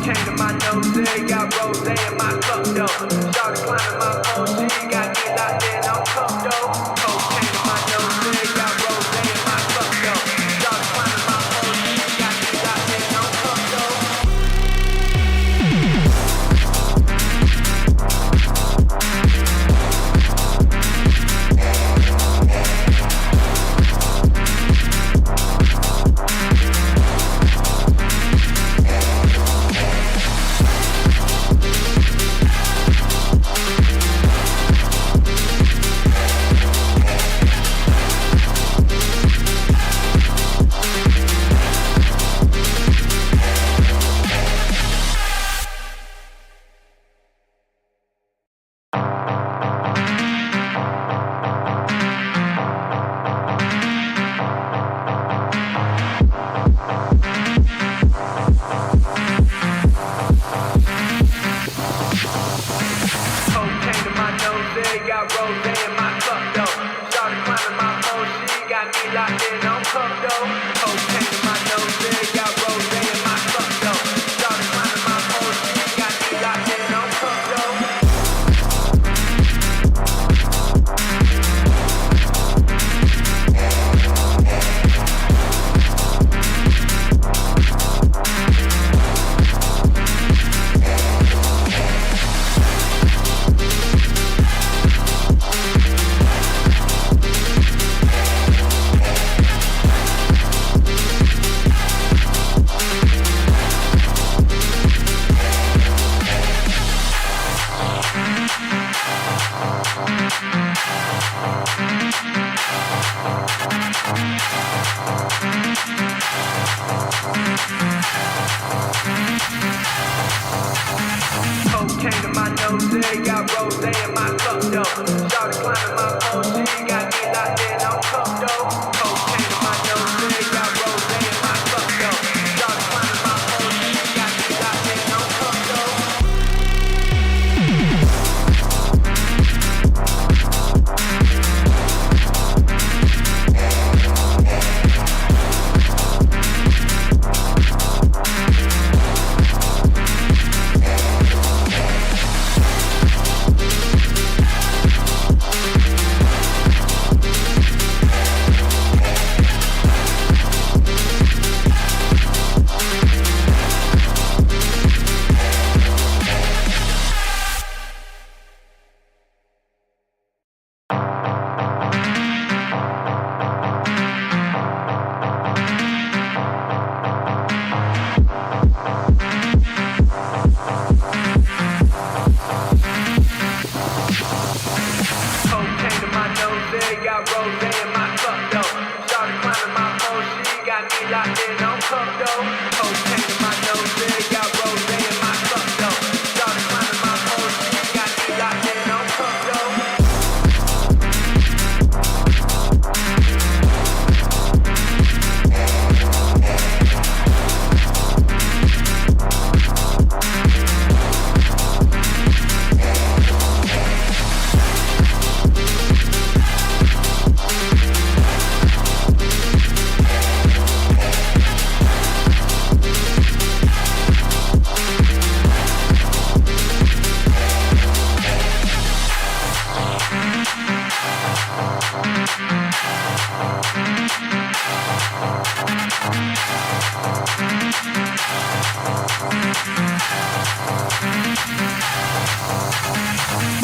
Cocaine in my nose, got rose in my cup though. Started climbing my OG, got me locked in on cup though. Cocaine in my nose, got rose in my cup though. Started climbing my OG, got me locked in on cup though. Got rose in my cup though. Started climbing my OG, got me locked in on cup though. Cocaine in my nose, got rose in my cup though. Started climbing my OG, got me locked in on cup though. Cocaine in my nose, got rose in my cup though. Started climbing my OG, got me locked in on cup though. Cocaine in my nose, got rose in my cup though. Started climbing my OG, got me locked in on cup though. Cocaine in my nose, got rose in my cup though. Started climbing my OG, got me locked in on cup though. Cocaine in my nose, got rose in my cup though. Started climbing my OG, got me locked in on cup though.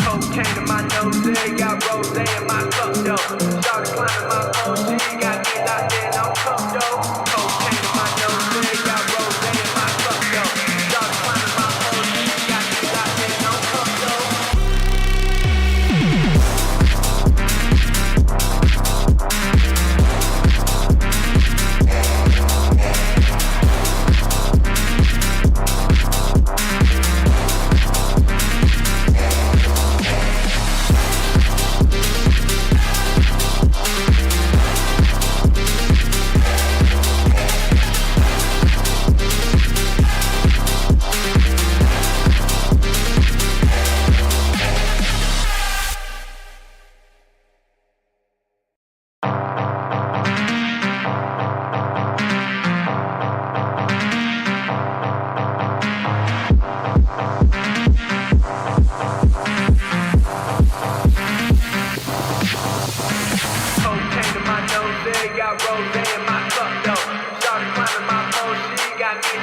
Cocaine in my nose, got rose in my cup though. Started climbing my OG, got me locked in on cup though. Cocaine in my nose, got rose in my cup though. Started climbing my OG, got me locked in on cup though.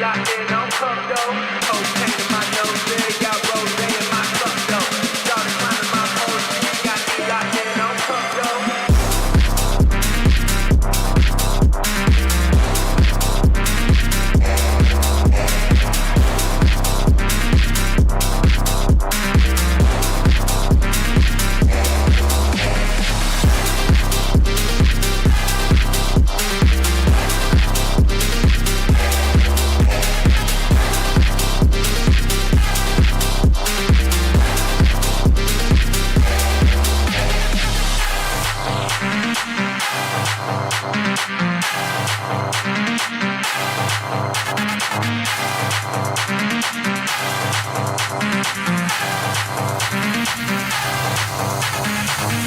locked in on cup though. Cocaine in my nose, yeah, got rose in my cup though. Started climbing my pole, she got me locked in on cup though.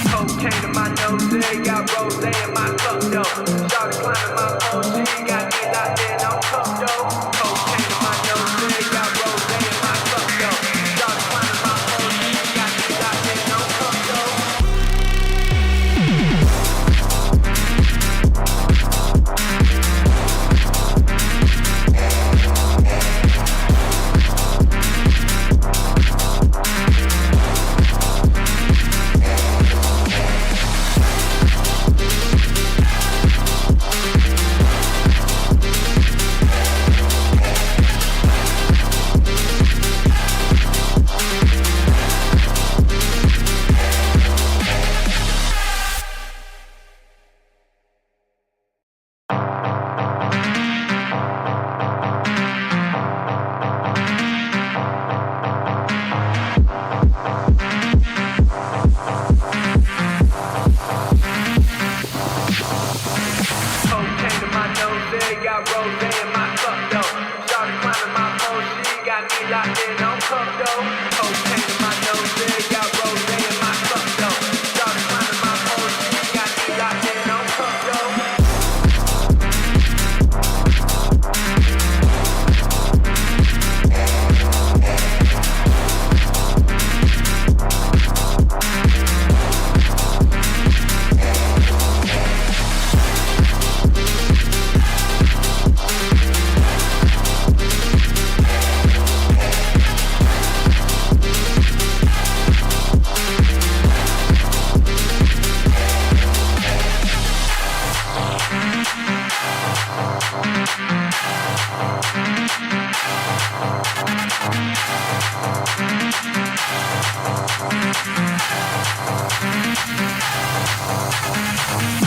Cocaine in my nose, yeah, got rose in my cup though. Started climbing my pole, she got me locked in on cup though. Cocaine in my nose, yeah, got rose in my cup though. Started climbing my pole, she got me locked in on cup though. Cocaine in my nose, yeah, got rose in my cup though. Started climbing my pole, she got me locked in on cup though. Cocaine in my nose, yeah, got rose in my cup though. Started climbing my pole, she got me locked in on cup though.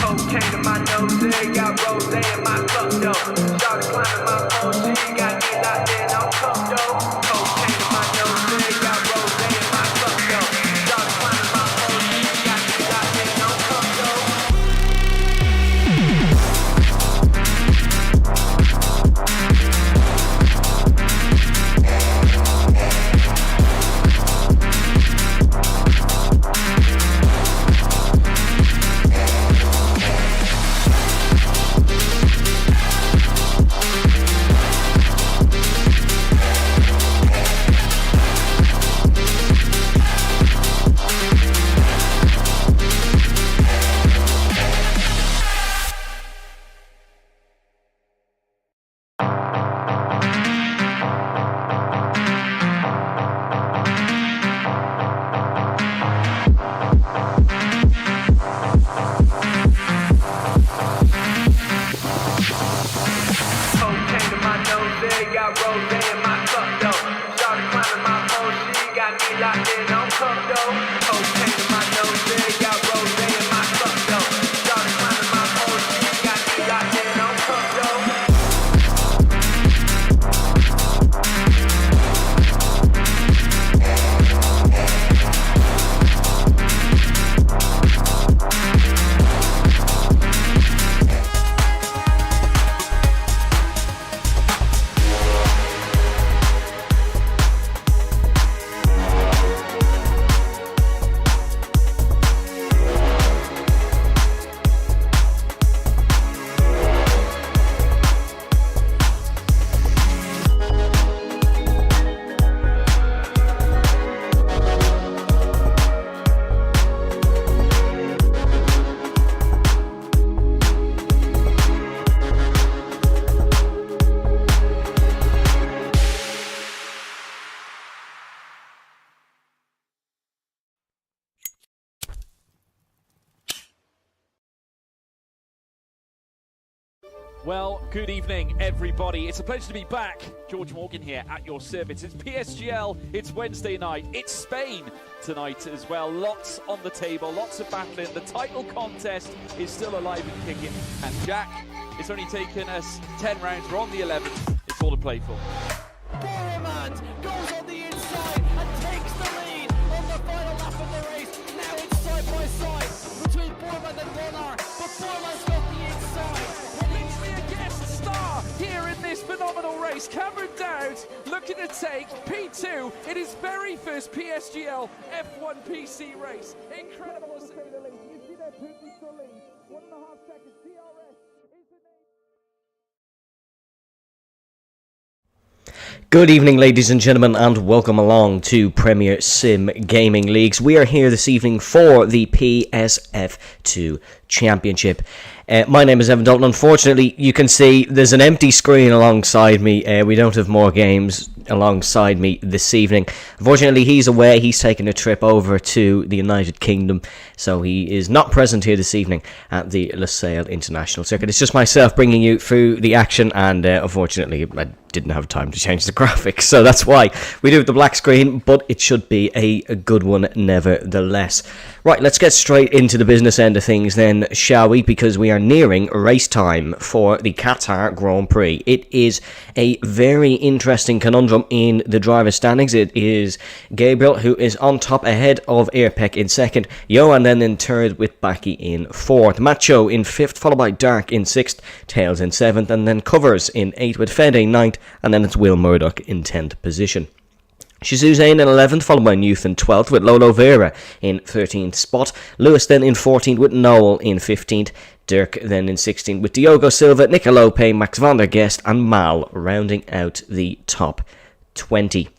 Cocaine in my nose, yeah, got rose in my cup though. Started climbing my pole, she got me locked in on cup though. Cocaine in my nose, yeah, got rose in my cup though. Started climbing my pole, she got me locked in on cup though. Cocaine in my nose, yeah, got rose in my cup though. Started climbing my pole, she got me locked in on cup though. Cocaine in my nose, yeah, got rose in my cup though. Started climbing my pole, she got me locked in on cup though. Well, good evening, everybody. It's a pleasure to be back. George Morgan here at your service. It's PSGL, it's Wednesday night, it's Spain tonight as well. Lots on the table, lots of battling. The title contest is still alive and kicking. And Jack, it's only taken us 10 rounds. We're on the 11th. It's all to play for. Boromant goes on the inside and takes the lead on the final lap of the race. Now it's side by side between Boromant and Bonnar, but Boromant's got the inside. A guest star here in this phenomenal race. Cameron Dowd looking to take P2 in his very first PSGL F1 PC race. Incredible to say the least. You see that Putin still lead. 1.5 seconds. DRS is the name. Good evening, ladies and gentlemen, and welcome along to Premier Sim Gaming Leagues. We are here this evening for the PSF2 Championship. My name is Evan Dalton. Unfortunately, you can see there's an empty screen alongside me. We don't have more games alongside me this evening. Unfortunately, he's away. He's taken a trip over to the United Kingdom, so he is not present here this evening at the Lusail International Circuit. It's just myself bringing you through the action, and unfortunately, I didn't have time to change the graphics, so that's why we do have the black screen, but it should be a good one nevertheless. Right, let's get straight into the business end of things then, shall we? Because we are nearing race time for the Qatar Grand Prix. It is a very interesting conundrum in the driver standings. It is Gabriel who is on top ahead of Airpec in second, Johan then in third with Baki in fourth, Macho in fifth, followed by Dark in sixth, Tails in seventh, and then Covers in eighth with Fede ninth, and then it's Will Murdoch in 10th position. Shizu Zane in 11th, followed by Newth in 12th, with Lolo Vera in 13th spot. Lewis then in 14th, with Noel in 15th. Dirk then in 16th, with Diogo Silva, Nicola Lope, Max van der Guest, and Mal rounding out the top 20.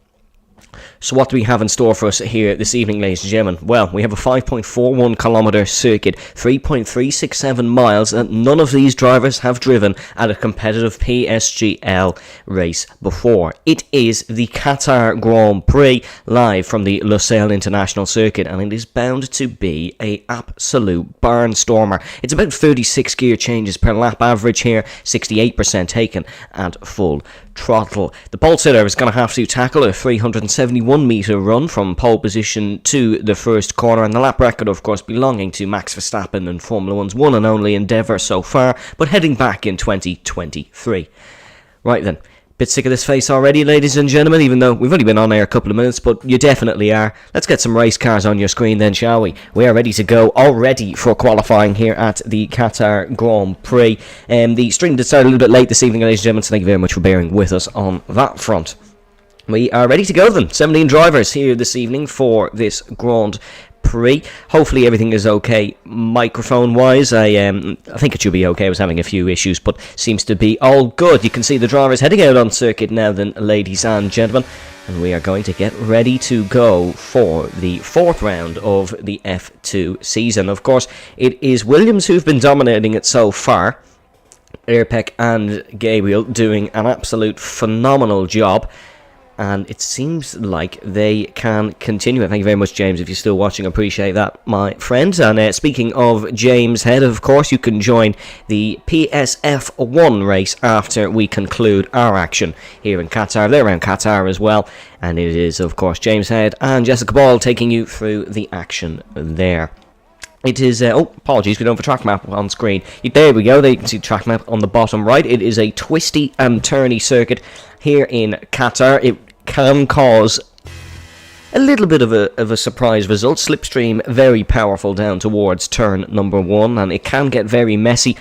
So what do we have in store for us here this evening, ladies and gentlemen? Well, we have a 5.41 kilometre circuit, 3.367 miles, and none of these drivers have driven at a competitive PSGL race before. It is the Qatar Grand Prix, live from the Lusail International Circuit, and it is bound to be an absolute barnstormer. It's about 36 gear changes per lap average here, 68% taken at full throttle. The pole sitter is going to have to tackle a 371 metre run from pole position to the first corner, and the lap record, of course, belonging to Max Verstappen and Formula One's one and only endeavour so far, but heading back in 2023. Right then. Bit sick of this face already, ladies and gentlemen, even though we've only been on air a couple of minutes, but you definitely are. Let's get some race cars on your screen then, shall we? We are ready to go already for qualifying here at the Qatar Grand Prix. The stream did start a little bit late this evening, ladies and gentlemen, so thank you very much for bearing with us on that front. We are ready to go then. 17 drivers here this evening for this Grand Prix. Hopefully everything is okay microphone wise. I think it should be okay. I was having a few issues, but seems to be all good. You can see the drivers heading out on circuit now then, ladies and gentlemen, and we are going to get ready to go for the fourth round of the F2 season. Of course, it is Williams who've been dominating it so far. Airpec and Gabriel doing an absolute phenomenal job, and it seems like they can continue it. Thank you very much, James, if you're still watching. Appreciate that, my friends. And speaking of James Head, of course, you can join the PSF1 race after we conclude our action here in Qatar. They're around Qatar as well. And it is, of course, James Head and Jessica Ball taking you through the action there. It is, apologies, we don't have a track map on screen. There we go, there you can see the track map on the bottom right. It is a twisty and turny circuit here in Qatar. It can cause a little bit of a surprise result. Slipstream very powerful down towards turn number 1, and it can get very messy.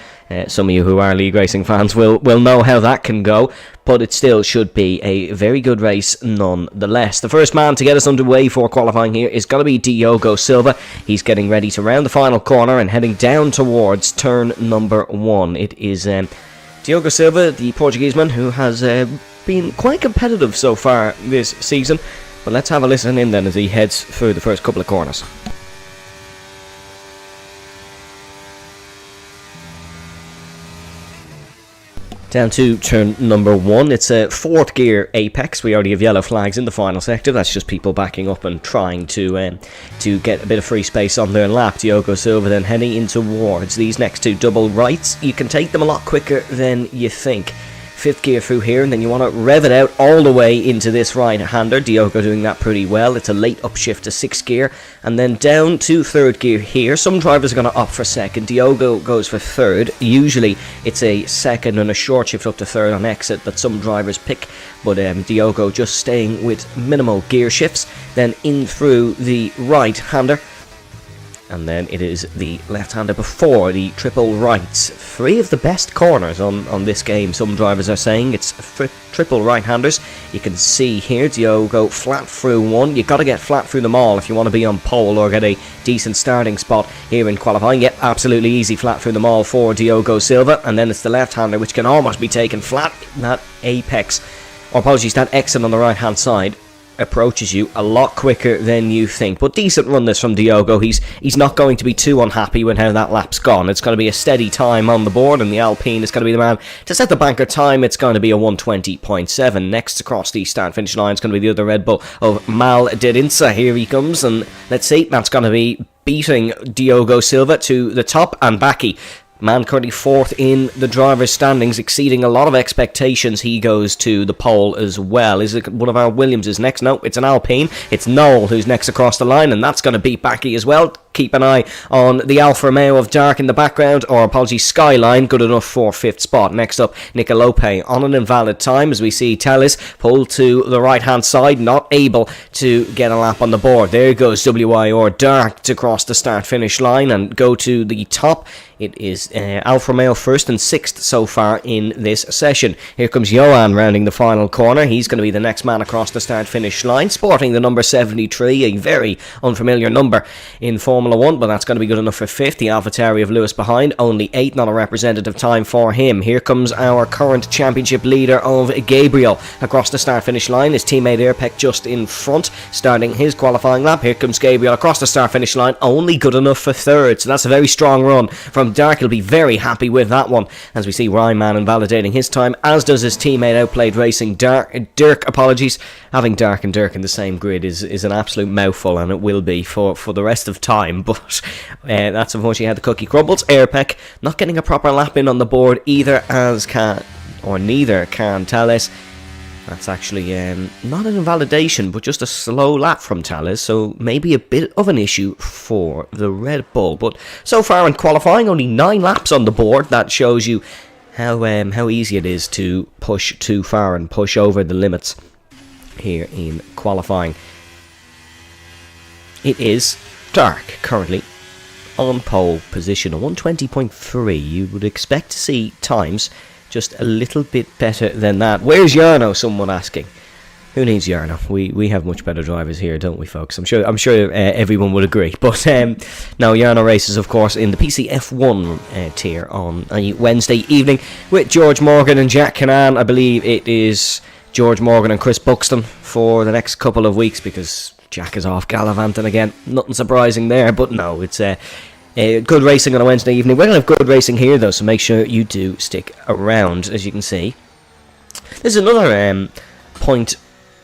Some of you who are league racing fans will know how that can go, but it still should be a very good race nonetheless. The first man to get us underway for qualifying here is going to be Diogo Silva. He's getting ready to round the final corner and heading down towards turn number 1. It is Diogo Silva, the Portuguese man, who has been quite competitive so far this season. But let's have a listen in then as he heads through the first couple of corners. Down to turn number 1. It's a 4th gear apex. We already have yellow flags in the final sector. That's just people backing up and trying to get a bit of free space on their lap. Diogo Silva then heading in towards these next 2 double rights. You can take them a lot quicker than you think. 5th gear through here, and then you want to rev it out all the way into this right-hander. Diogo doing that pretty well. It's a late upshift to 6th gear, and then down to 3rd gear here. Some drivers are going to opt for 2nd. Diogo goes for 3rd. Usually it's a 2nd and a short shift up to 3rd on exit that some drivers pick, but Diogo just staying with minimal gear shifts. Then in through the right-hander, and then it is the left-hander before the triple rights. 3 of the best corners on this game, some drivers are saying. It's triple right-handers. You can see here Diogo flat through 1. You've got to get flat through them all if you want to be on pole or get a decent starting spot here in qualifying. Yep, absolutely easy flat through them all for Diogo Silva. And then it's the left-hander which can almost be taken flat. That apex, or apologies, that exit on the right-hand side approaches you a lot quicker than you think. But decent run this from Diogo. He's not going to be too unhappy with how that lap's gone. It's going to be a steady time on the board, and the Alpine is going to be the man to set the banker time. It's going to be a 1:20.7. Next across the start finish line is going to be the other Red Bull of Mal Dedinsa. Here he comes, and let's see, that's going to be beating Diogo Silva to the top, and Baki, man currently 4th in the driver's standings, exceeding a lot of expectations. He goes to the pole as well. Is it one of our Williamses next? No, it's an Alpine. It's Noel who's next across the line, and that's going to beat Baki as well. Keep an eye on the Alfa Romeo of Dark in the background, or apologies, Skyline, good enough for 5th spot. Next up, Nicolope on an invalid time, as we see Tellis pull to the right hand side, not able to get a lap on the board. There goes WIR Dark to cross the start finish line and go to the top. It is Alfa Romeo 1st and 6th so far in this session. Here comes Johan rounding the final corner. He's going to be the next man across the start finish line, sporting the number 73, a very unfamiliar number in Formula 1, but that's going to be good enough for 5th. The AlphaTauri of Lewis behind, only 8th, not a representative time for him. Here comes our current championship leader of Gabriel across the start finish line. His teammate Airpeck just in front, starting his qualifying lap. Here comes Gabriel across the start finish line, only good enough for 3rd, so that's a very strong run from Dark. He'll be very happy with that one, as we see Ryman invalidating his time, as does his teammate Outplayed Racing. Dirk, apologies. Having Dark and Dirk in the same grid is an absolute mouthful, and it will be for the rest of time, but that's unfortunately how the cookie crumbles. Airpeck not getting a proper lap in on the board either, as can, or neither can Thales. That's actually not an invalidation, but just a slow lap from Thales, so maybe a bit of an issue for the Red Bull. But so far in qualifying, only 9 laps on the board. That shows you how easy it is to push too far and push over the limits here in qualifying. It is Dark currently on pole position, a 1:20.3. You would expect to see times just a little bit better than that. Where's Jarno? Someone asking. Who needs Jarno? We have much better drivers here, don't we, folks? I'm sure everyone would agree. But now Jarno races, of course, in the PCF1 tier on a Wednesday evening with George Morgan and Jack Canan. I believe it is George Morgan and Chris Buxton for the next couple of weeks, because Jack is off gallivanting again. Nothing surprising there, but no, it's good racing on a Wednesday evening. We're going to have good racing here, though, so make sure you do stick around. As you can see, there's another point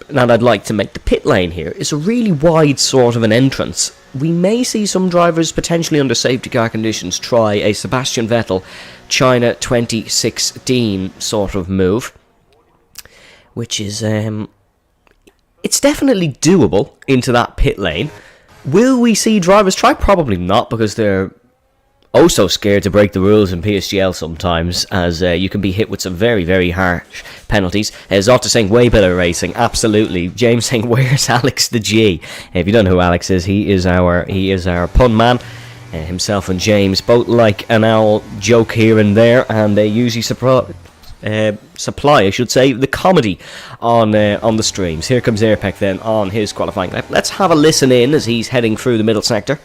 that I'd like to make. The pit lane here is a really wide sort of an entrance. We may see some drivers potentially under safety car conditions try a Sebastian Vettel China 2016 sort of move, which is it's definitely doable into that pit lane. Will we see drivers try? Probably not, because they're oh so scared to break the rules in PSGL sometimes, as you can be hit with some very, very harsh penalties. Zotta saying way better racing, absolutely. James saying, where's Alex the G? If you don't know who Alex is, he is our pun man. Himself and James both like an owl joke here and there, and they usually supply, I should say, the comedy on the streams. Here comes Airpeck then on his qualifying lap. Let's have a listen in as he's heading through the middle sector.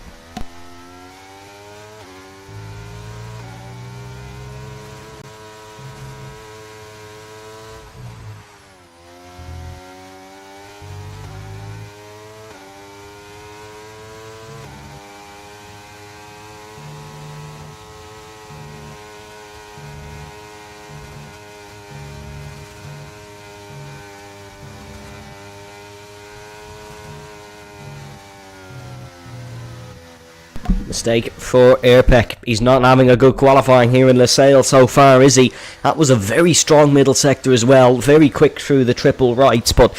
Mistake for Airpeck. He's not having a good qualifying here in Losail so far, is he? That was a very strong middle sector as well. Very quick through the triple rights, but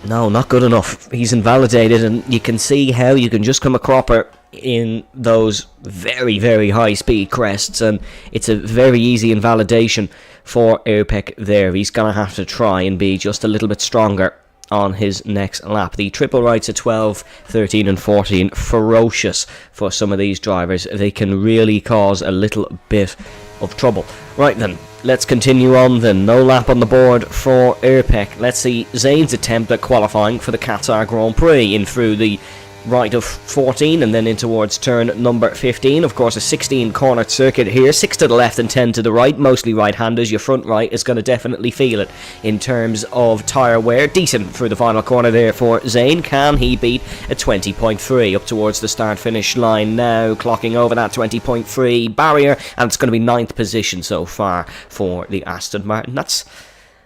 no, not good enough. He's invalidated, and you can see how you can just come a cropper in those very, very high speed crests, and it's a very easy invalidation for Airpeck there. He's going to have to try and be just a little bit stronger on his next lap. The triple rights at 12, 13 and 14, ferocious for some of these drivers. They can really cause a little bit of trouble. Right then, let's continue on then. No lap on the board for Airpeck. Let's see Zane's attempt at qualifying for the Qatar Grand Prix in through the right of 14 and then in towards turn number 15. Of course, a 16 corner circuit here, 6 to the left and 10 to the right, mostly right-handers. Your front right is going to definitely feel it in terms of tyre wear. Decent through the final corner there for Zane. Can he beat a 20.3 up towards the start finish line now, clocking over that 20.3 barrier, and it's going to be 9th position so far for the Aston Martin. That's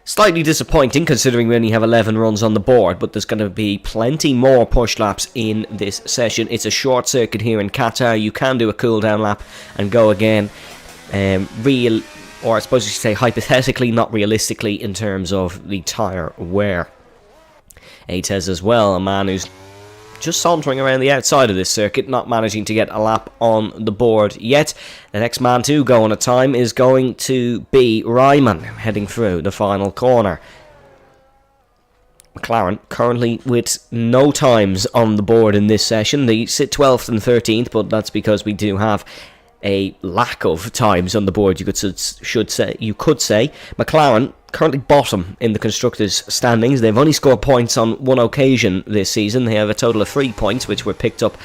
slightly disappointing considering we only have 11 runs on the board, but there's going to be plenty more push laps in this session. It's a short circuit here in Qatar. You can do a cool down lap and go again. Or I suppose you should say hypothetically, not realistically, in terms of the tyre wear. Ates as well, a man who's just sauntering around the outside of this circuit, not managing to get a lap on the board yet. The next man to go on a time is going to be Ryman, heading through the final corner. McLaren currently with no times on the board in this session. They sit 12th and 13th, but that's because we do have a lack of times on the board, you could say. McLaren currently bottom in the constructors' standings. They've only scored points on one occasion this season. They have a total of 3 points, which were picked up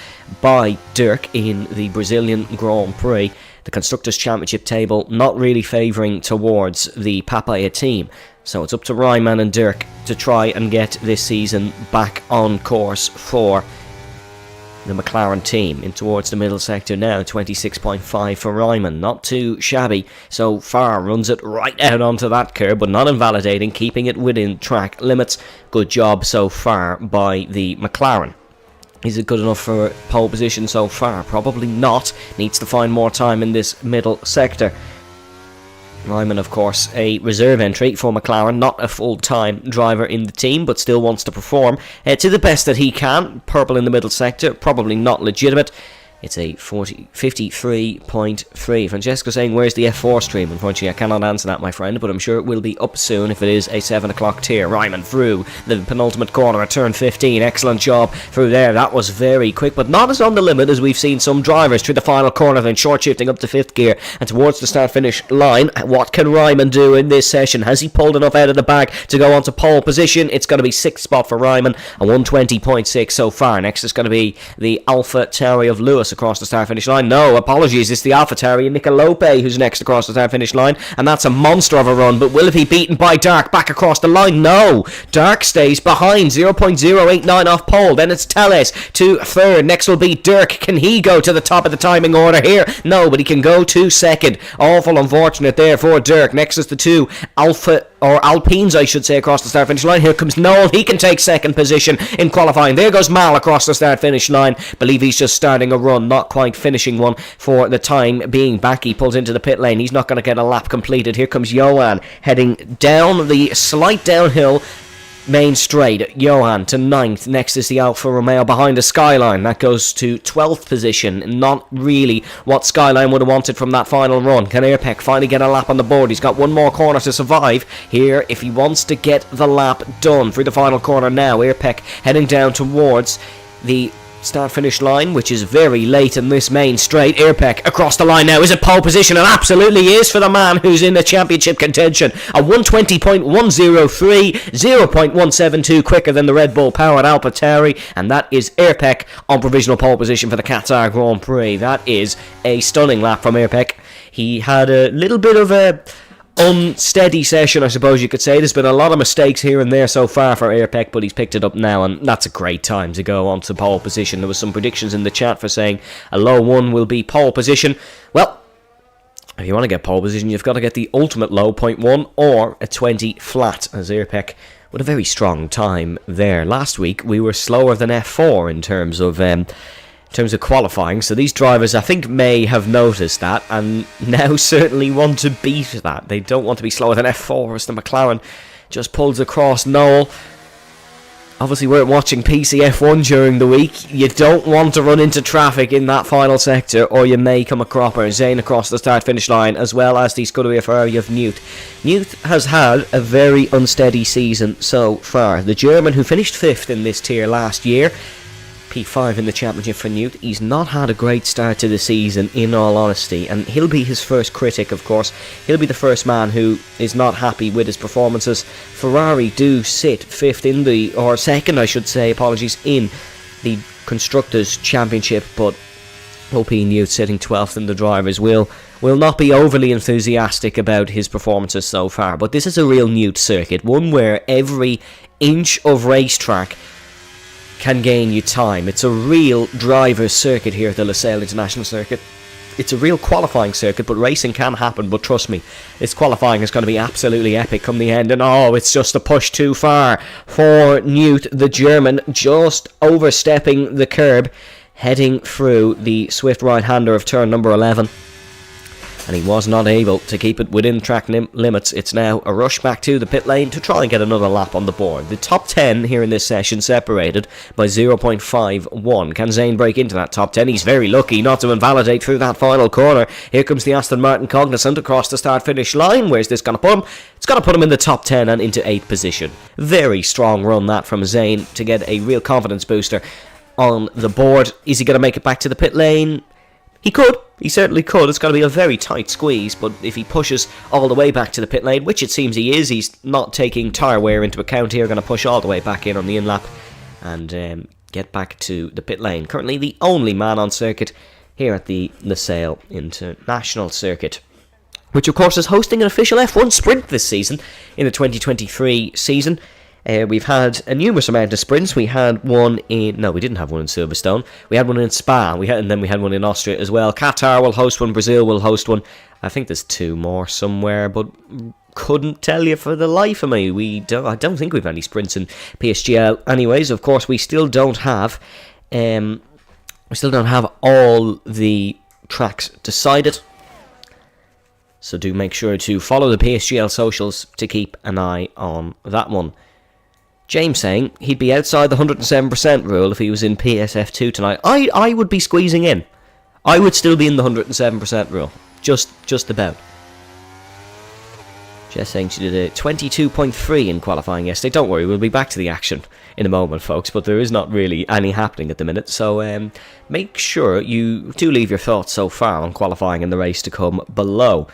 by Dirk in the Brazilian Grand Prix. The constructors' championship table not really favouring towards the Papaya team. So it's up to Ryman and Dirk to try and get this season back on course for the McLaren team. In towards the middle sector now, 26.5 for Ryman, not too shabby so far. Runs it right out onto that curb, but not invalidating, keeping it within track limits. Good job so far by the McLaren. Is it good enough for pole position so far? Probably not. Needs to find more time in this middle sector. Ryman, of course, a reserve entry for McLaren, not a full-time driver in the team, but still wants to perform to the best that he can. Purple in the middle sector, probably not legitimate. It's a 53.3. Francesco saying, where's the F4 stream? Unfortunately, I cannot answer that, my friend, but I'm sure it will be up soon if it is a 7 o'clock tier. Ryman through the penultimate corner at turn 15. Excellent job through there. That was very quick, but not as on the limit as we've seen some drivers through the final corner, then short shifting up to 5th gear and towards the start-finish line. What can Ryman do in this session? Has he pulled enough out of the bag to go on to pole position? It's going to be 6th spot for Ryman, a 120.6 so far. Next is going to be the Alpha Tauri of Lewis across the start finish line. No, apologies, it's the Alpha Tauri and Nicolope who's next across the start finish line, and that's a monster of a run. But will it be beaten by Dark back across the line? No, Dark stays behind, 0.089 off pole. Then it's Teles to 3rd. Next will be Dirk. Can he go to the top of the timing order here? No, but he can go to 2nd. Awful unfortunate there for Dirk. Next is the 2 Alpines, I should say, across the start finish line. Here comes Noel. He can take 2nd position in qualifying. There goes Mal across the start finish line. Believe he's just starting a run, not quite finishing one for the time being. Back, he pulls into the pit lane. He's not going to get a lap completed. Here comes Johan heading down the slight downhill main straight. Johan to 9th. Next is the Alfa Romeo behind the Skyline. That goes to 12th position. Not really what Skyline would have wanted from that final run. Can Airpeck finally get a lap on the board? He's got one more corner to survive here if he wants to get the lap done. Through the final corner now, Airpeck heading down towards the start finish line, which is very late in this main straight. Airpeck across the line now. Is it pole position? It absolutely is for the man who's in the championship contention. A 120.103, 0.172 quicker than the Red Bull powered Alpha Tauri, and that is Airpeck on provisional pole position for the Qatar Grand Prix. That is a stunning lap from Airpeck. He had a little bit of a unsteady session, I suppose you could say. There's been a lot of mistakes here and there so far for Airpeck, but he's picked it up now, and that's a great time to go on to pole position. There was some predictions in the chat for saying a low 1 will be pole position. Well, if you want to get pole position, you've got to get the ultimate low, 0.1 or a 20 flat, as Airpeck with a very strong time there. Last week, we were slower than F4 in terms of in terms of qualifying. So these drivers, I think, may have noticed that and now certainly want to beat that. They don't want to be slower than F4 as the McLaren just pulls across Knoll. Obviously, we're watching PCF1 during the week. You don't want to run into traffic in that final sector, or you may come a cropper. Zane across the start-finish line, as well as the Scuderia Ferrari of Newt. Newt has had a very unsteady season so far. The German who finished 5th in this tier last year, P5 in the championship for Newt, he's not had a great start to the season, in all honesty, and he'll be his first critic, of course. He'll be the first man who is not happy with his performances. Ferrari do sit 5th in the, or 2nd I should say, apologies, in the Constructors' Championship, but OP Newt sitting 12th in the Drivers will not be overly enthusiastic about his performances so far. But this is a real Newt circuit, one where every inch of racetrack can gain you time. It's a real driver's circuit here at the Losail International Circuit. It's a real qualifying circuit, but racing can happen. But trust me, this qualifying is going to be absolutely epic come the end. And it's just a push too far for Newt, the German, just overstepping the curb, heading through the swift right-hander of turn number 11. And he was not able to keep it within track limits. It's now a rush back to the pit lane to try and get another lap on the board. The top 10 here in this session separated by 0.51. Can Zane break into that top 10? He's very lucky not to invalidate through that final corner. Here comes the Aston Martin Cognizant across the start-finish line. Where's this going to put him? It's going to put him in the top 10 and into 8th position. Very strong run that from Zane to get a real confidence booster on the board. Is he going to make it back to the pit lane? He could. He certainly could. It's going to be a very tight squeeze, but if he pushes all the way back to the pit lane, which it seems he is, he's not taking tyre wear into account here, going to push all the way back in on the in-lap and get back to the pit lane. Currently the only man on circuit here at the Losail International Circuit, which of course is hosting an official F1 sprint this season in the 2023 season. We've had a numerous amount of sprints. We had one in... No, we didn't have one in Silverstone. We had one in Spa, and then we had one in Austria as well. Qatar will host one, Brazil will host one. I think there's 2 more somewhere, but couldn't tell you for the life of me. I don't think we've any sprints in PSGL. Anyways, of course, we still don't have all the tracks decided. So do make sure to follow the PSGL socials to keep an eye on that one. James saying he'd be outside the 107% rule if he was in PSF2 tonight. I would be squeezing in. I would still be in the 107% rule. Just about. Jess saying she did a 22.3 in qualifying yesterday. Don't worry, we'll be back to the action in a moment, folks. But there is not really any happening at the minute. So make sure you do leave your thoughts so far on qualifying in the race to come below.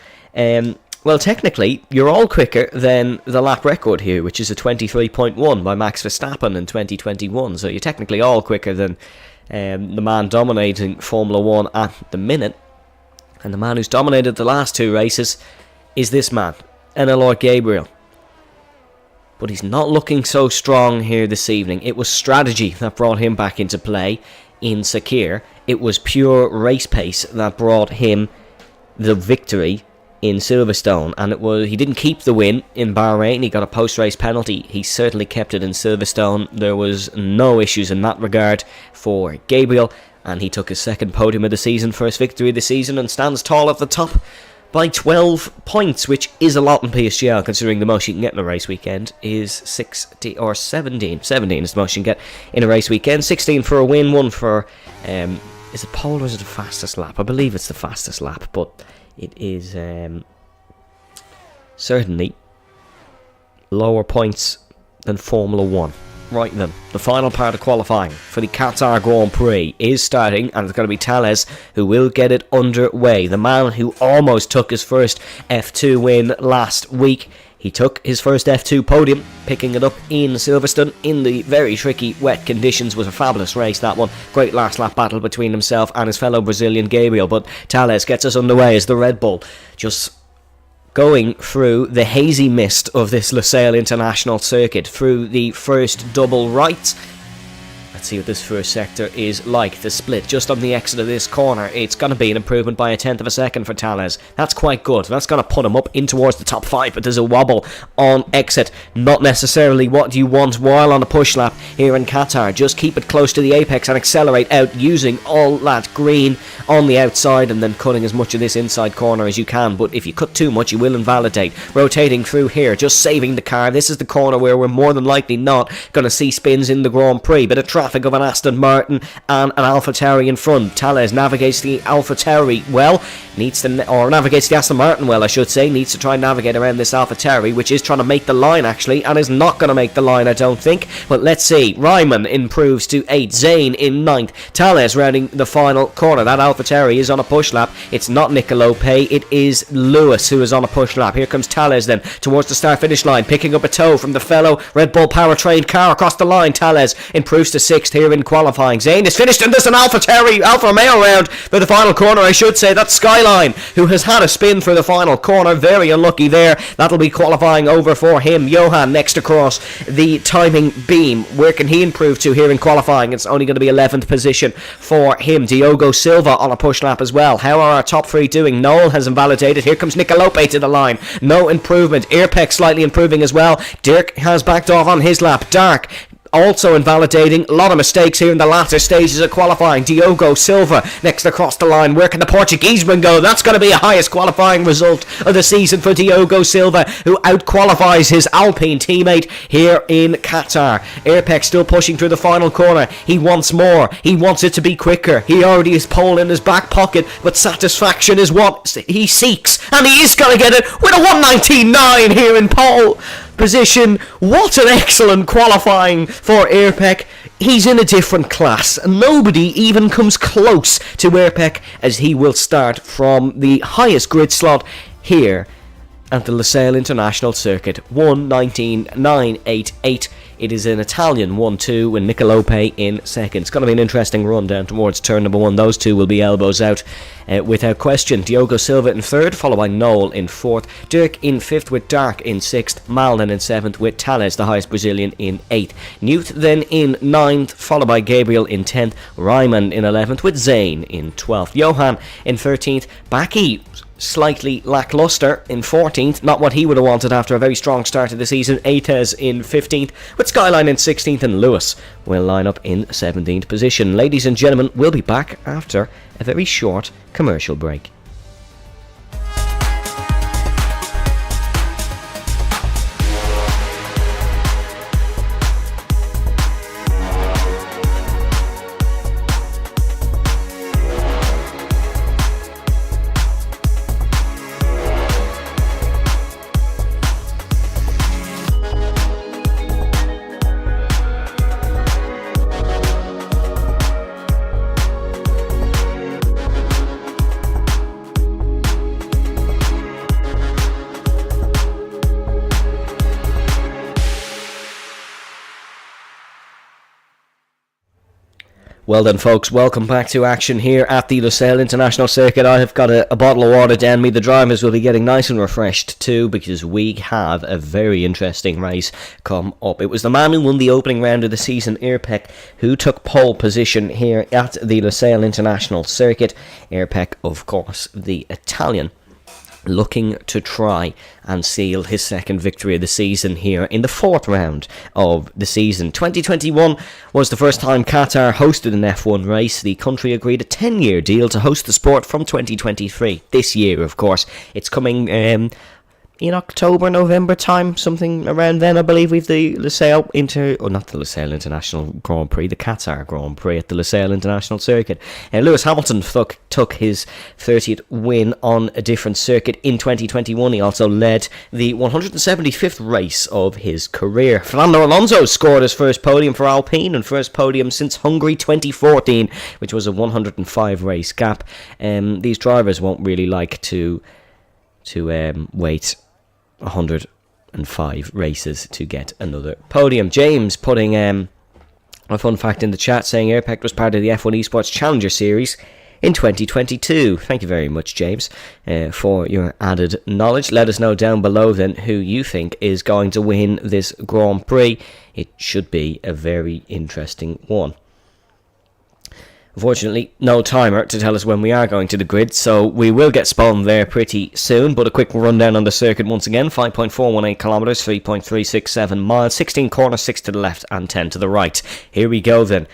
Well, technically, you're all quicker than the lap record here, which is a 23.1 by Max Verstappen in 2021. So you're technically all quicker than the man dominating Formula 1 at the minute. And the man who's dominated the last 2 races is this man, Enelor Gabriel. But he's not looking so strong here this evening. It was strategy that brought him back into play in Sakir. It was pure race pace that brought him the victory in Silverstone, and he didn't keep the win in Bahrain. He got a post-race penalty. He certainly kept it in Silverstone. There was no issues in that regard for Gabriel, and he took his 2nd podium of the season, first victory of the season, and stands tall at the top by 12 points, which is a lot in PSGL, considering the most you can get in a race weekend is 16 or 17. 17 is the most you can get in a race weekend. 16 for a win, 1 for is it pole or is it the fastest lap? I believe it's the fastest lap, but it is certainly lower points than Formula 1. Right then, the final part of qualifying for the Qatar Grand Prix is starting, and it's going to be Tales who will get it underway. The man who almost took his first F2 win last week. He took his first F2 podium, picking it up in Silverstone in the very tricky wet conditions. Was a fabulous race, that one. Great last lap battle between himself and his fellow Brazilian Gabriel, but Tales gets us underway as the Red Bull just going through the hazy mist of this Losail International Circuit, through the first double right, Let's see what this first sector is like. The split just on the exit of this corner. It's going to be an improvement by 1/10 of a second for Tales. That's quite good. That's going to put him up in towards the top 5, but there's a wobble on exit. Not necessarily what you want while on a push lap here in Qatar. Just keep it close to the apex and accelerate out using all that green on the outside and then cutting as much of this inside corner as you can. But if you cut too much, you will invalidate. Rotating through here, just saving the car. This is the corner where we're more than likely not going to see spins in the Grand Prix. Bit of traffic of an Aston Martin and an AlphaTauri in front. Tales navigates the AlphaTauri well, navigates the Aston Martin well, I should say. Needs to try and navigate around this AlphaTauri, which is trying to make the line actually, and is not going to make the line, I don't think. But let's see. Ryman improves to 8. Zane in 9th. Tales rounding the final corner. That AlphaTauri is on a push lap. It's not Nicolope, it is Lewis who is on a push lap. Here comes Tales then towards the start finish line, picking up a tow from the fellow Red Bull powertrain car across the line. Tales improves to 6th here in qualifying. Zane is finished, and there's an Alfa Romeo round for the final corner, I should say. That's Skyline, who has had a spin for the final corner. Very unlucky there. That'll be qualifying over for him. Johan next across the timing beam. Where can he improve to here in qualifying? It's only going to be 11th position for him. Diogo Silva on a push lap as well. How are our top 3 doing? Noel has invalidated. Here comes Nicolope to the line. No improvement. Earpeck slightly improving as well. Dirk has backed off on his lap. Dark also invalidating. A lot of mistakes here in the latter stages of qualifying. Diogo Silva next across the line. Where can the Portugueseman go? That's going to be a highest qualifying result of the season for Diogo Silva, who outqualifies his Alpine teammate here in Qatar. Airpeck still pushing through the final corner. He wants more. He wants it to be quicker. He already has pole in his back pocket, but satisfaction is what he seeks, and he is going to get it with a 1:19.9 here in pole position. What an excellent qualifying for Airpeck. He's in a different class, and nobody even comes close to Airpeck, as he will start from the highest grid slot here at the Lusail International Circuit. 1:19.988. It is an Italian 1-2 with Nicolope in second. It's going to be an interesting run down towards turn number 1. Those two will be elbows out without question. Diogo Silva in 3rd, followed by Noel in 4th. Dirk in 5th with Dark in 6th. Malden in 7th with Tales, the highest Brazilian, in 8th. Newt then in 9th, followed by Gabriel in 10th. Ryman in 11th with Zane in 12th. Johan in 13th. Baki slightly lackluster in 14th, not what he would have wanted after a very strong start to the season. Ates in 15th, with Skyline in 16th, and Lewis will line up in 17th position. Ladies and gentlemen, we'll be back after a very short commercial break. Well then, folks, welcome back to action here at the Lusail International Circuit. I have got a bottle of water down me. The drivers will be getting nice and refreshed too, because we have a very interesting race come up. It was the man who won the opening round of the season, Airpeck, who took pole position here at the Lusail International Circuit. Airpeck, of course, the Italian, looking to try and seal his second victory of the season here in the 4th round of the season. 2021 was the first time Qatar hosted an F1 race. The country agreed a 10-year deal to host the sport from 2023. This year, of course, it's coming in October, November time, something around then. I believe we've the Lusail not the Lusail International Grand Prix, the Qatar Grand Prix at the Lusail International Circuit. Lewis Hamilton took his 30th win on a different circuit in 2021. He also led the 175th race of his career. Fernando Alonso scored his first podium for Alpine, and first podium since Hungary 2014, which was a 105 race gap. These drivers won't really like to wait 105 races to get another podium. James putting a fun fact in the chat, saying Airpeck was part of the F1 Esports Challenger Series in 2022. Thank you very much, James, for your added knowledge. Let us know down below then who you think is going to win this Grand Prix. It should be a very interesting one. Unfortunately, no timer to tell us when we are going to the grid, so we will get spun there pretty soon. But a quick rundown on the circuit once again: 5.418 kilometres, 3.367 miles, 16 corners, 6 to the left and 10 to the right. Here we go then.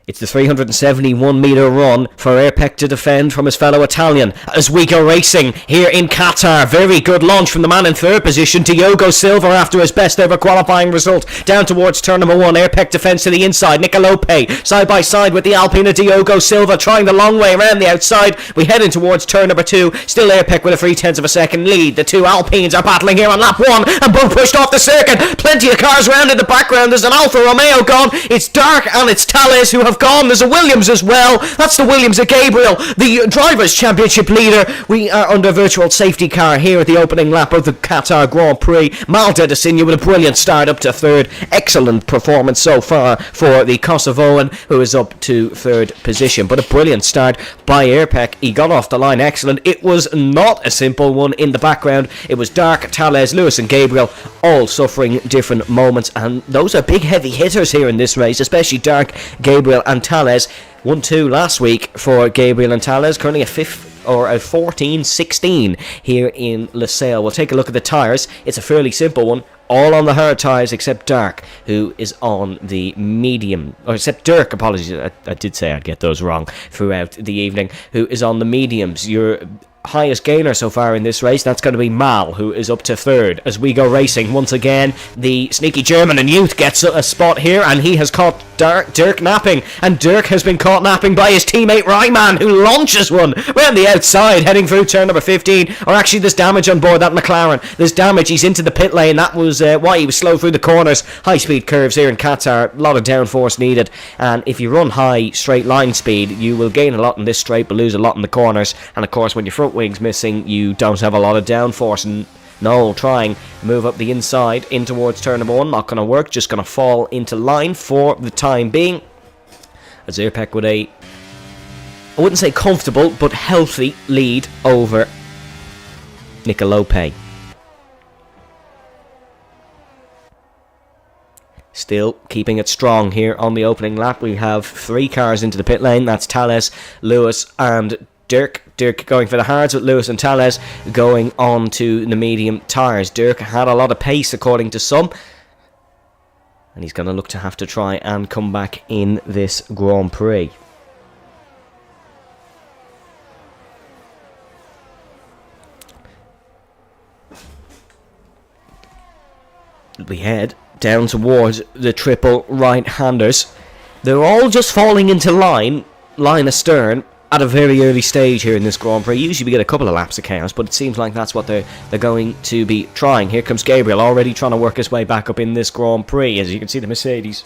It's the 371-metre run for Airpec to defend from his fellow Italian as we go racing here in Qatar. Very good launch from the man in third position, Diogo Silva, after his best ever qualifying result. Down towards turn number 1, Airpec defends to the inside. Nicolope side by side with the Alpina Diogo Silva, trying the long way around the outside. We head in towards turn number 2. Still Airpec with a 0.3 of a second lead. The two Alpines are battling here on lap 1 and both pushed off the circuit. Plenty of cars round in the background. There's an Alfa Romeo gone. It's Dark and it's Tales who have gone. There's a Williams as well. That's the Williams of Gabriel, the Drivers' Championship leader. We are under virtual safety car here at the opening lap of the Qatar Grand Prix. Malta de Signa with a brilliant start up to third. Excellent performance so far for the Kosovoan, who is up to third position. But a brilliant start by Airpec. He got off the line excellent. It was not a simple one in the background. It was Dark, Tales, Lewis and Gabriel all suffering different moments, and those are big heavy hitters here in this race, especially Dark, Gabriel and Tales. 1-2 last week for Gabriel and Tales, currently a 14-16 here in Losail. We'll take a look at the tyres. It's a fairly simple one, all on the hard tyres except Dark, who is on the medium, or except Dirk, apologies, I did say I'd get those wrong throughout the evening, who is on the mediums. Your highest gainer so far in this race, that's going to be Mal, who is up to third as we go racing. Once again, the sneaky German and Youth gets a spot here, and he has caught Dirk napping, and Dirk has been caught napping by his teammate Ryman, who launches one round the outside heading through turn number 15. Or actually, there's damage on board that McLaren. There's damage. He's into the pit lane. That was why he was slow through the corners. High speed curves here in Qatar, a lot of downforce needed, and if you run high straight line speed, you will gain a lot in this straight but lose a lot in the corners. And of course, when your front wing's missing, you don't have a lot of downforce. And Noel trying move up the inside in towards turn number 1, not going to work, just going to fall into line for the time being, as Airpec with a, I wouldn't say comfortable, but healthy lead over Nicolope. Still keeping it strong here on the opening lap. We have 3 cars into the pit lane. That's Tales, Lewis and Dirk. Dirk going for the hards with Lewis and Tales going on to the medium tyres. Dirk had a lot of pace according to some, and he's going to look to have to try and come back in this Grand Prix. We head down towards the triple right-handers. They're all just falling into line astern, at a very early stage here in this Grand Prix. Usually we get a couple of laps of chaos, but it seems like that's what they're going to be trying. Here comes Gabriel, already trying to work his way back up in this Grand Prix. As you can see, the Mercedes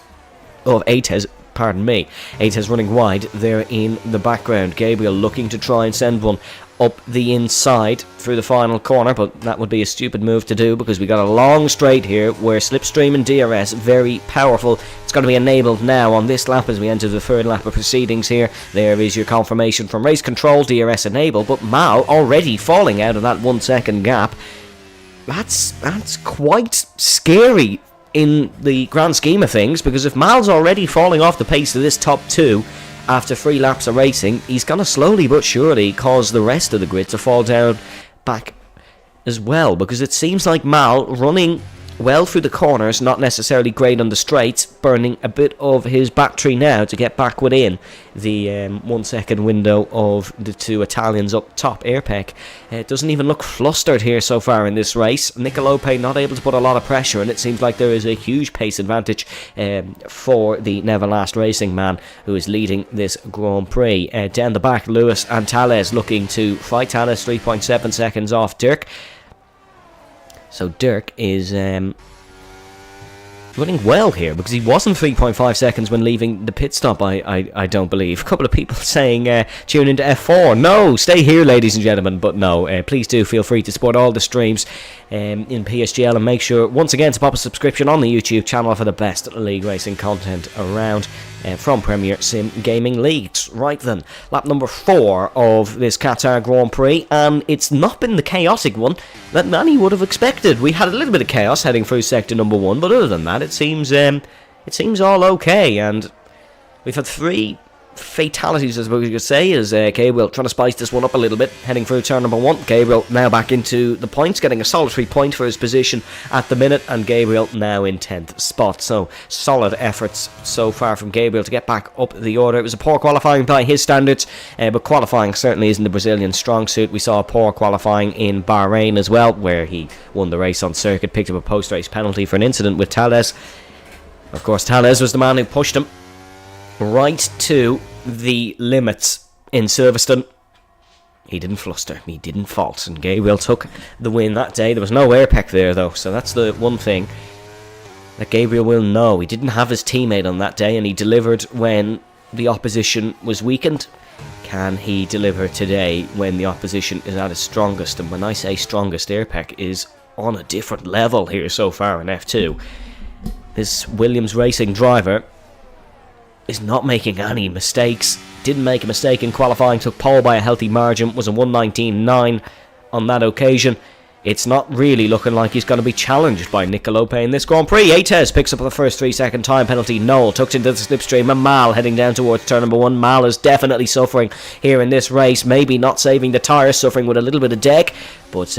of Ates, pardon me, Ates running wide there in the background. Gabriel looking to try and send one up the inside through the final corner, but that would be a stupid move to do because we got a long straight here where Slipstream and DRS, very powerful. It's going to be enabled now on this lap as we enter the third lap of proceedings here. There is your confirmation from race control, DRS enabled, but Mal already falling out of that 1 second gap. That's quite scary in the grand scheme of things, because if Mal's already falling off the pace of this top 2 after 3 laps of racing, he's going to slowly but surely cause the rest of the grid to fall down back as well, because it seems like Mal running well through the corners, not necessarily great on the straights, burning a bit of his battery now to get back within the 1 second window of the 2 Italians up top. Airpec doesn't even look flustered here so far in this race. Nicolope not able to put a lot of pressure, and it seems like there is a huge pace advantage for the Never Last Racing man who is leading this Grand Prix. Down the back, Lewis and Tales looking to fight. Tales 3.7 seconds off Dirk. So Dirk is running well here, because he wasn't 3.5 seconds when leaving the pit stop, I don't believe. A couple of people saying tune into F4. No, stay here, ladies and gentlemen. But no, please do feel free to support all the streams in PSGL, and make sure once again to pop a subscription on the YouTube channel for the best league racing content around from Premier Sim Gaming Leagues. Right then, lap number 4 of this Qatar Grand Prix, and it's not been the chaotic one that many would have expected. We had a little bit of chaos heading through sector number 1, but other than that, it seems all okay, and we've had 3 fatalities, as we could say, as Gabriel trying to spice this one up a little bit, heading through turn number 1. Gabriel now back into the points, getting a solitary point for his position at the minute, and Gabriel now in 10th spot. So solid efforts so far from Gabriel to get back up the order. It was a poor qualifying by his standards, but qualifying certainly isn't the Brazilian strong suit. We saw a poor qualifying in Bahrain as well, where he won the race on circuit, picked up a post-race penalty for an incident with Tales. Of course, Tales was the man who pushed him right to the limits in Silverstone. He didn't fluster, he didn't fault, and Gabriel took the win that day. There was no air peck there though, so that's the one thing that Gabriel will know. He didn't have his teammate on that day, and he delivered when the opposition was weakened. Can he deliver today when the opposition is at its strongest? And when I say strongest, air peck is on a different level here so far in F2. This Williams Racing driver is not making any mistakes. Didn't make a mistake in qualifying, took pole by a healthy margin, was a 1:19.9 on that occasion. It's not really looking like he's going to be challenged by Nicolope in this Grand Prix. Ates picks up the first 3-second time penalty. Noel tucked into the slipstream, and Mal heading down towards turn number 1. Mal is definitely suffering here in this race, maybe not saving the tyres, suffering with a little bit of deck, but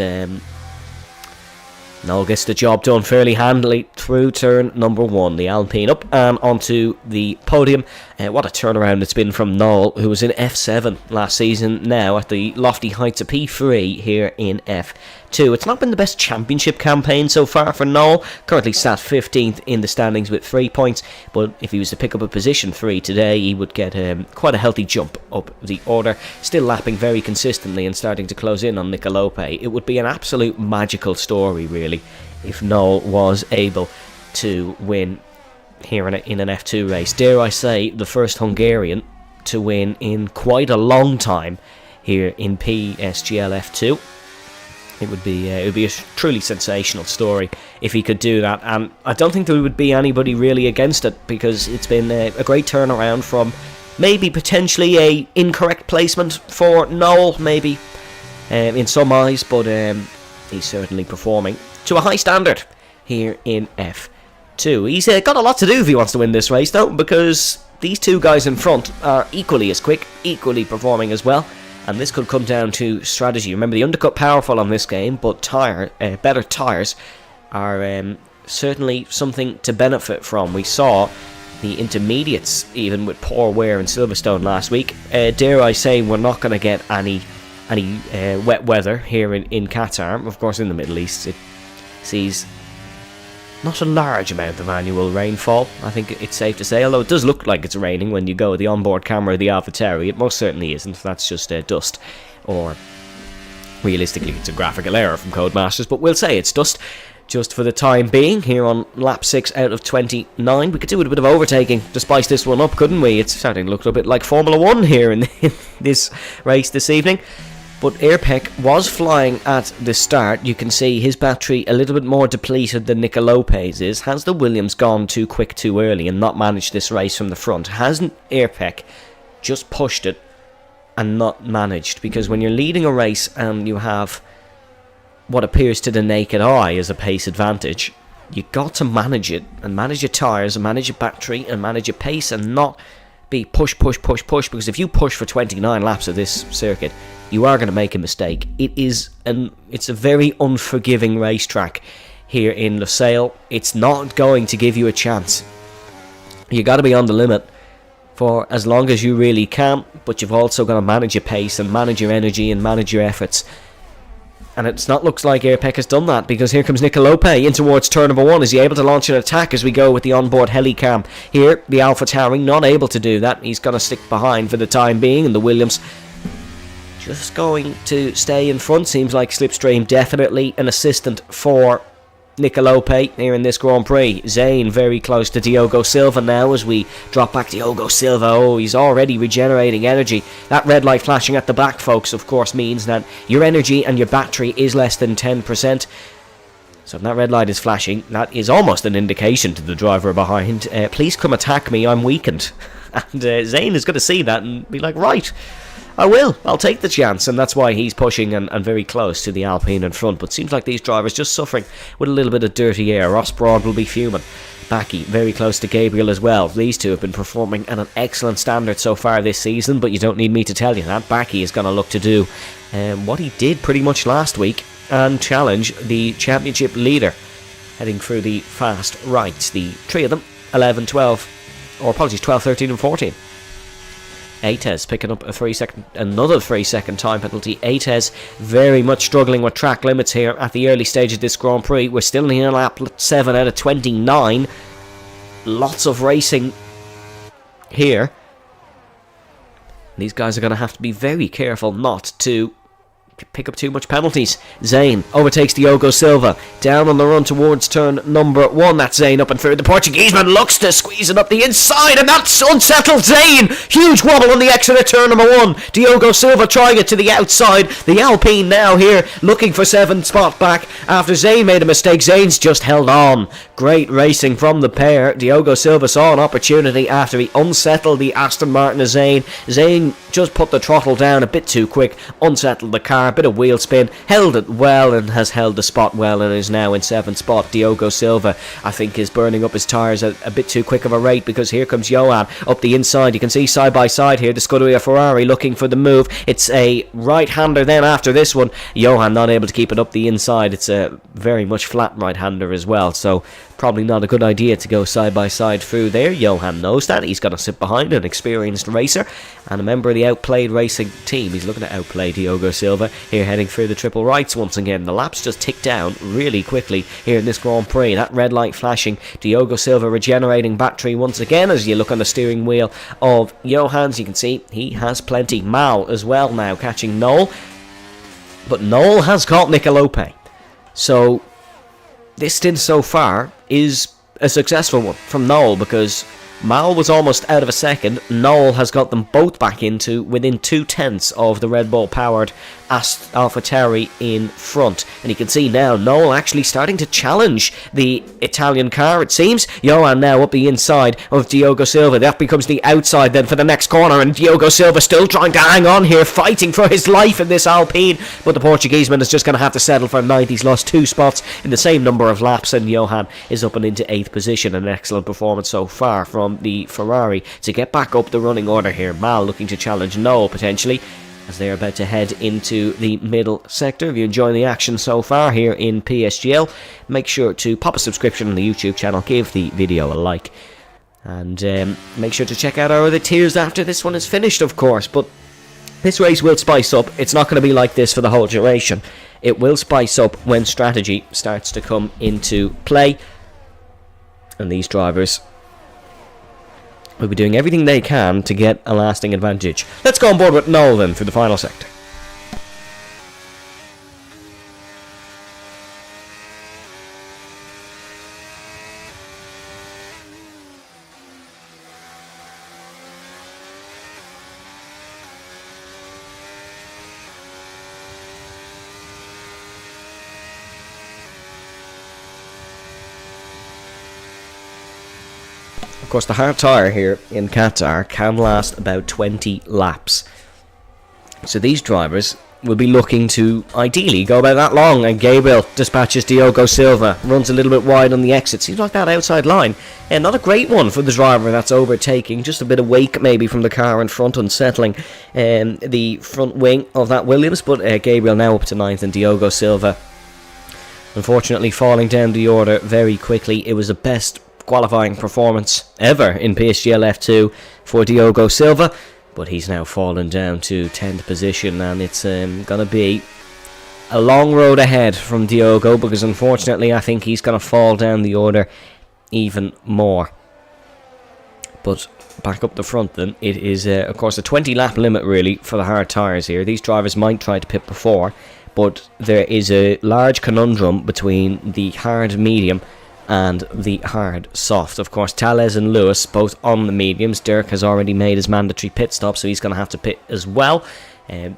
Noel gets the job done fairly handily through turn number 1. The Alpine up and onto the podium. What a turnaround it's been from Noel, who was in F7 last season, now at the lofty heights of P3 here in F2. It's not been the best championship campaign so far for Noel. Currently sat 15th in the standings with 3 points, but if he was to pick up a position 3 today, he would get quite a healthy jump up the order. Still lapping very consistently and starting to close in on Nicolope. It would be an absolute magical story, really, if Noel was able to win here in an F2 race. Dare I say, the first Hungarian to win in quite a long time here in PSGL F2. It would be a truly sensational story if he could do that, and I don't think there would be anybody really against it, because it's been a great turnaround from maybe potentially a incorrect placement for Noel, maybe in some eyes, but he's certainly performing to a high standard here in F2. He's got a lot to do if he wants to win this race, though, because these two guys in front are equally as quick, equally performing as well, and this could come down to strategy. Remember, the undercut powerful on this game, but better tyres are certainly something to benefit from. We saw the intermediates even with poor wear in Silverstone last week. Dare I say, we're not going to get any wet weather here in Qatar. Of course, in the Middle East, it sees not a large amount of annual rainfall, I think it's safe to say, although it does look like it's raining when you go with the onboard camera of the AlphaTauri. It most certainly isn't. That's just dust, or realistically it's a graphical error from Codemasters, but we'll say it's dust just for the time being here on lap 6 out of 29. We could do with a bit of overtaking to spice this one up, couldn't we? It's starting to look a bit like Formula 1 here in this race this evening. But Airpeck was flying at the start. You can see his battery a little bit more depleted than Nicolope's is. Has the Williams gone too quick too early and not managed this race from the front? Hasn't Airpeck just pushed it and not managed? Because when you're leading a race and you have what appears to the naked eye as a pace advantage, you got to manage it, and manage your tyres and manage your battery and manage your pace, and not be push, because if you push for 29 laps of this circuit, you are going to make a mistake. It's a very unforgiving racetrack here in Lusail. It's not going to give you a chance. You got to be on the limit for as long as you really can, but you've also got to manage your pace and manage your energy and manage your efforts. And it's not looks like Airpeck has done that, because here comes Nicolope in towards turn number 1. Is he able to launch an attack as we go with the onboard helicam? Here, the AlphaTauri not able to do that. He's going to stick behind for the time being, and the Williams just going to stay in front. Seems like Slipstream definitely an assistant for Nicolope here in this Grand Prix. Zane very close to Diogo Silva now as we drop back. Diogo Silva, oh, he's already regenerating energy. That red light flashing at the back, folks, of course means that your energy and your battery is less than 10%. So if that red light is flashing, that is almost an indication to the driver behind, please come attack me, I'm weakened. And Zane is going to see that and be like, right, I'll take the chance, and that's why he's pushing and very close to the Alpine in front. But seems like these drivers just suffering with a little bit of dirty air. Ross Broad will be fuming. Backy very close to Gabriel as well. These two have been performing at an excellent standard so far this season, but you don't need me to tell you that. Backy is going to look to do what he did pretty much last week and challenge the championship leader, heading through the fast rights. The three of them, 11, 12, or apologies, 12, 13 and 14. Ates picking up another 3-second time penalty. Ates very much struggling with track limits here at the early stage of this Grand Prix. We're still in lap 7 out of 29. Lots of racing here. These guys are going to have to be very careful not to pick up too much penalties. Zayn overtakes Diogo Silva down on the run towards turn number 1. That's Zayn up and through. The Portugueseman looks to squeeze it up the inside, and that's unsettled Zayn. Huge wobble on the exit of turn number 1. Diogo Silva trying it to the outside. The Alpine now here looking for 7th spot back after Zayn made a mistake. Zayn's just held on. Great racing from the pair. Diogo Silva saw an opportunity after he unsettled the Aston Martin of Zayn. Zayn just put the throttle down a bit too quick, unsettled the car, a bit of wheel spin, held it well and has held the spot well and is now in 7th spot. Diogo Silva, I think, is burning up his tyres at a bit too quick of a rate, because here comes Johan up the inside. You can see side by side here the Scuderia Ferrari looking for the move. It's a right-hander then after this one. Johan not able to keep it up the inside. It's a very much flat right-hander as well, so probably not a good idea to go side by side through there. Johan knows that. He's going to sit behind an experienced racer and a member of the Outplayed racing team. He's looking to outplay Diogo Silva here, heading through the triple rights once again. The laps just tick down really quickly here in this Grand Prix. That red light flashing. Diogo Silva regenerating battery once again. As you look on the steering wheel of Johan's, you can see he has plenty. Mal as well now catching Noel, but Noel has caught Nicolope. So this stint so far is a successful one from Noel, because Mal was almost out of a second. Noel has got them both back into within 2/10 of the Red Bull powered AlphaTauri in front, and you can see now Noel actually starting to challenge the Italian car, it seems. Johan now up the inside of Diogo Silva. That becomes the outside then for the next corner, and Diogo Silva still trying to hang on here, fighting for his life in this Alpine, but the Portugueseman is just going to have to settle for 9th. He's lost 2 spots in the same number of laps, and Johan is up and into 8th position. An excellent performance so far from the Ferrari to get back up the running order here. Mal looking to challenge Noel potentially as they are about to head into the middle sector. If you enjoy the action so far here in PSGL, make sure to pop a subscription on the YouTube channel, give the video a like, and make sure to check out our other tiers after this one is finished, of course. But this race will spice up. It's not going to be like this for the whole duration. It will spice up when strategy starts to come into play, and these drivers will be doing everything they can to get a lasting advantage. Let's go on board with Noel then for the final sector. Of course, the hard tyre here in Qatar can last about 20 laps. So these drivers will be looking to ideally go about that long, and Gabriel dispatches Diogo Silva, runs a little bit wide on the exit. Seems like that outside line, and not a great one for the driver that's overtaking. Just a bit of wake maybe from the car in front, unsettling the front wing of that Williams. But Gabriel now up to 9th, and Diogo Silva unfortunately falling down the order very quickly. It was the best qualifying performance ever in PSGL F2 for Diogo Silva, but he's now fallen down to 10th position, and it's going to be a long road ahead from Diogo, because unfortunately I think he's going to fall down the order even more. But back up the front then, it is of course a 20 lap limit really for the hard tyres here. These drivers might try to pit before, but there is a large conundrum between the hard medium and the hard soft. Of course, Tales and Lewis both on the mediums. Dirk has already made his mandatory pit stop, so he's going to have to pit as well.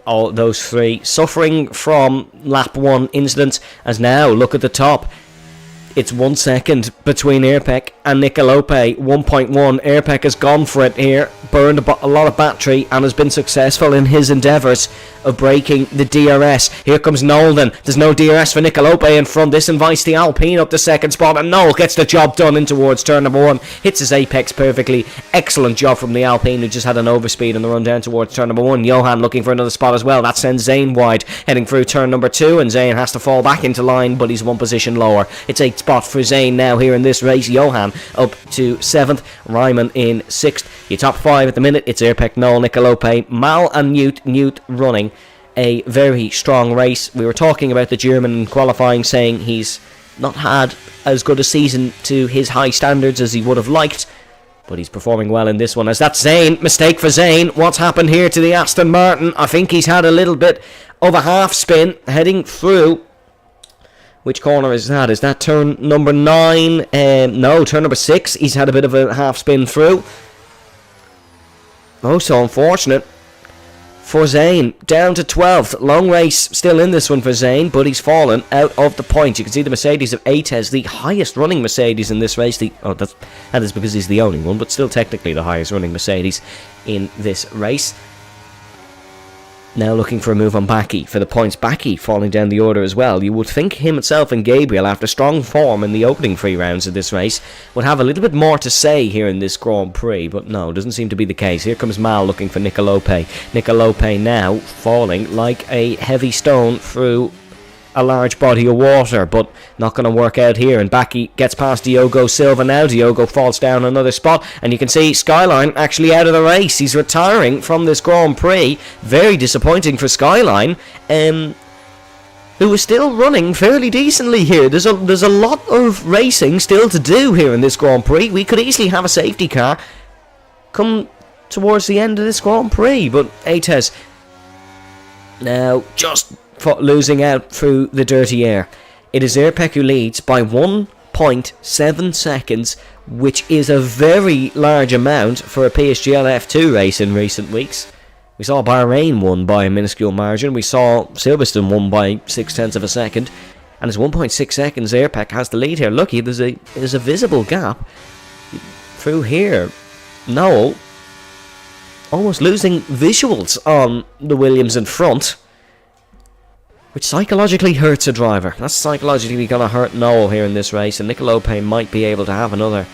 All those three suffering from lap 1 incidents, as now look at the top. It's 1 second between Irpek and Nicolope. 1.1. Irpek has gone for it here, burned a lot of battery, and has been successful in his endeavours of breaking the DRS. Here comes Nolden. There's no DRS for Nicolope in front. This invites the Alpine up the second spot, and Noel gets the job done in towards turn number 1. Hits his apex perfectly. Excellent job from the Alpine, who just had an overspeed on the run down towards turn number 1. Johan looking for another spot as well. That sends Zane wide, heading through turn number 2, and Zane has to fall back into line, but he's one position lower. It's 8th spot for Zane now here in this race. Johan up to 7th, Ryman in 6th. Your top 5 at the minute, it's Irpek, Noel, Nicolope, Mal and Newt running a very strong race. We were talking about the German in qualifying, saying he's not had as good a season to his high standards as he would have liked, but he's performing well in this one. As that's Zane, mistake for Zane. What's happened here to the Aston Martin? I think he's had a little bit of a half spin heading through. Which corner is that? Is that turn number 9? No, turn number 6. He's had a bit of a half spin through. Oh, so unfortunate for Zane. Down to 12th. Long race still in this one for Zane, but he's fallen out of the point. You can see the Mercedes of Ates, the highest running Mercedes in this race. That is because he's the only one, but still technically the highest running Mercedes in this race. Now looking for a move on Baki for the points. Baki falling down the order as well. You would think himself and Gabriel, after strong form in the opening 3 rounds of this race, would have a little bit more to say here in this Grand Prix, but no, doesn't seem to be the case. Here comes Mal looking for Nicolope. Nicolope now falling like a heavy stone through a large body of water, but not going to work out here. And Baki gets past Diogo Silva now. Diogo falls down another spot, and you can see Skyline actually out of the race. He's retiring from this Grand Prix. Very disappointing for Skyline, who is still running fairly decently here. There's a lot of racing still to do here in this Grand Prix. We could easily have a safety car come towards the end of this Grand Prix, but Ates now just losing out through the dirty air. It is Irpek who leads by 1.7 seconds, which is a very large amount for a PSGL F2 race in recent weeks. We saw Bahrain won by a minuscule margin. We saw Silverstone won by 0.6 of a second. And it's 1.6 seconds. Irpek has the lead here. Lucky there's a visible gap through here. Noel almost losing visuals on the Williams in front, which psychologically hurts a driver. That's psychologically going to hurt Noel here in this race, and Nicolope might be able to have another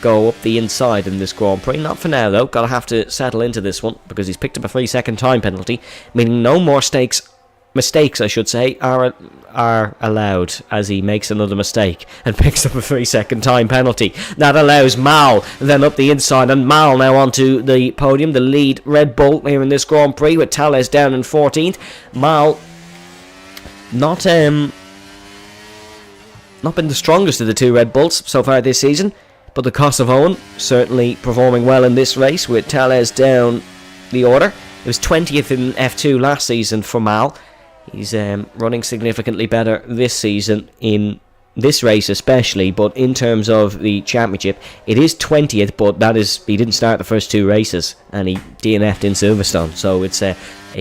go up the inside in this Grand Prix. Not for now, though. Got to have to settle into this one, because he's picked up a 3-second time penalty, meaning no more mistakes, I should say, are allowed, as he makes another mistake and picks up a 3-second time penalty. That allows Mal then up the inside, and Mal now onto the podium, the lead Red Bull here in this Grand Prix, with Tales down in 14th. Mal not been the strongest of the 2 Red Bulls so far this season, but the Kosovoan certainly performing well in this race, with Tales down the order. It was 20th in F2 last season for Mal. He's running significantly better this season in this race especially, but in terms of the championship, it is 20th, but that is, he didn't start the first 2 races, and he DNF'd in Silverstone, so it's a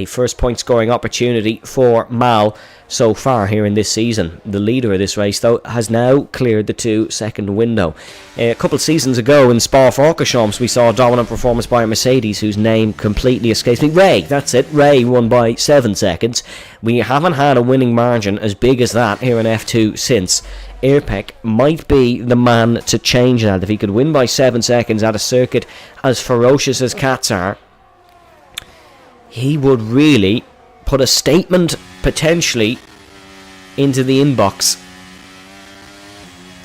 first point scoring opportunity for Mal so far here in this season. The leader of this race, though, has now cleared the 2-second window. A couple of seasons ago in Spa-Francorchamps, we saw a dominant performance by a Mercedes whose name completely escapes me. Ray, that's it. Ray won by 7 seconds. We haven't had a winning margin as big as that here in F2 since. Irpek might be the man to change that. If he could win by 7 seconds at a circuit as ferocious as Qatar, he would really put a statement potentially into the inbox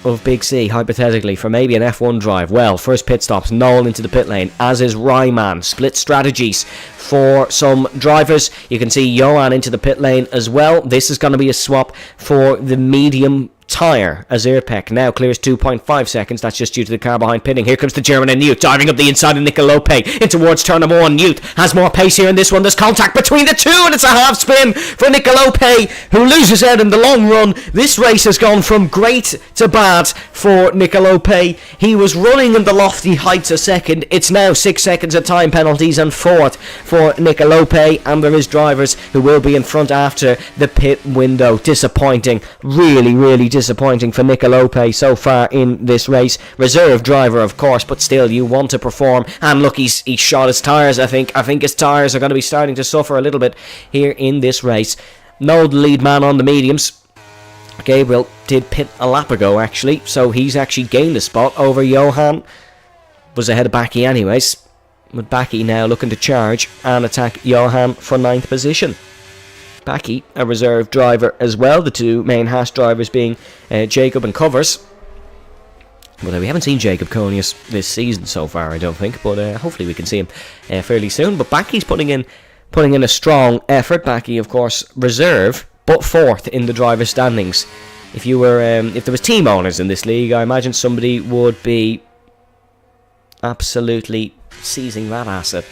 of Big C, hypothetically, for maybe an F1 drive. Well, first pit stops, Noel into the pit lane, as is Ryman. Split strategies for some drivers. You can see Johan into the pit lane as well. This is going to be a swap for the medium tyre, as Irpek now clears 2.5 seconds. That's just due to the car behind pitting. Here comes the German and Newt diving up the inside of Nicolope in towards turn number 1. Newt has more pace here in this one. There's contact between the 2, and it's a half spin for Nicolope, who loses out in the long run. This race has gone from great to bad for Nicolope. He was running in the lofty heights a second. It's now 6 seconds of time penalties and 4th for Nicolope, and there is drivers who will be in front after the pit window. Disappointing, really disappointing disappointing for Nicolope so far in this race. Reserve driver, of course, but still, you want to perform. And look, he's shot his tyres, I think. I think his tyres are going to be starting to suffer a little bit here in this race. No lead man on the mediums. Gabriel did pit a lap ago, actually, so he's actually gained a spot over Johan. Was ahead of Baki anyways. With Baki now looking to charge and attack Johan for 9th position. Baki, a reserve driver as well. The two main Haas drivers being Jacob and Covers. Well, we haven't seen Jacob Conius this season so far, I don't think, but hopefully we can see him fairly soon. But Baki's putting in a strong effort. Baki, of course, reserve, but 4th in the driver standings. If there was team owners in this league, I imagine somebody would be absolutely seizing that asset.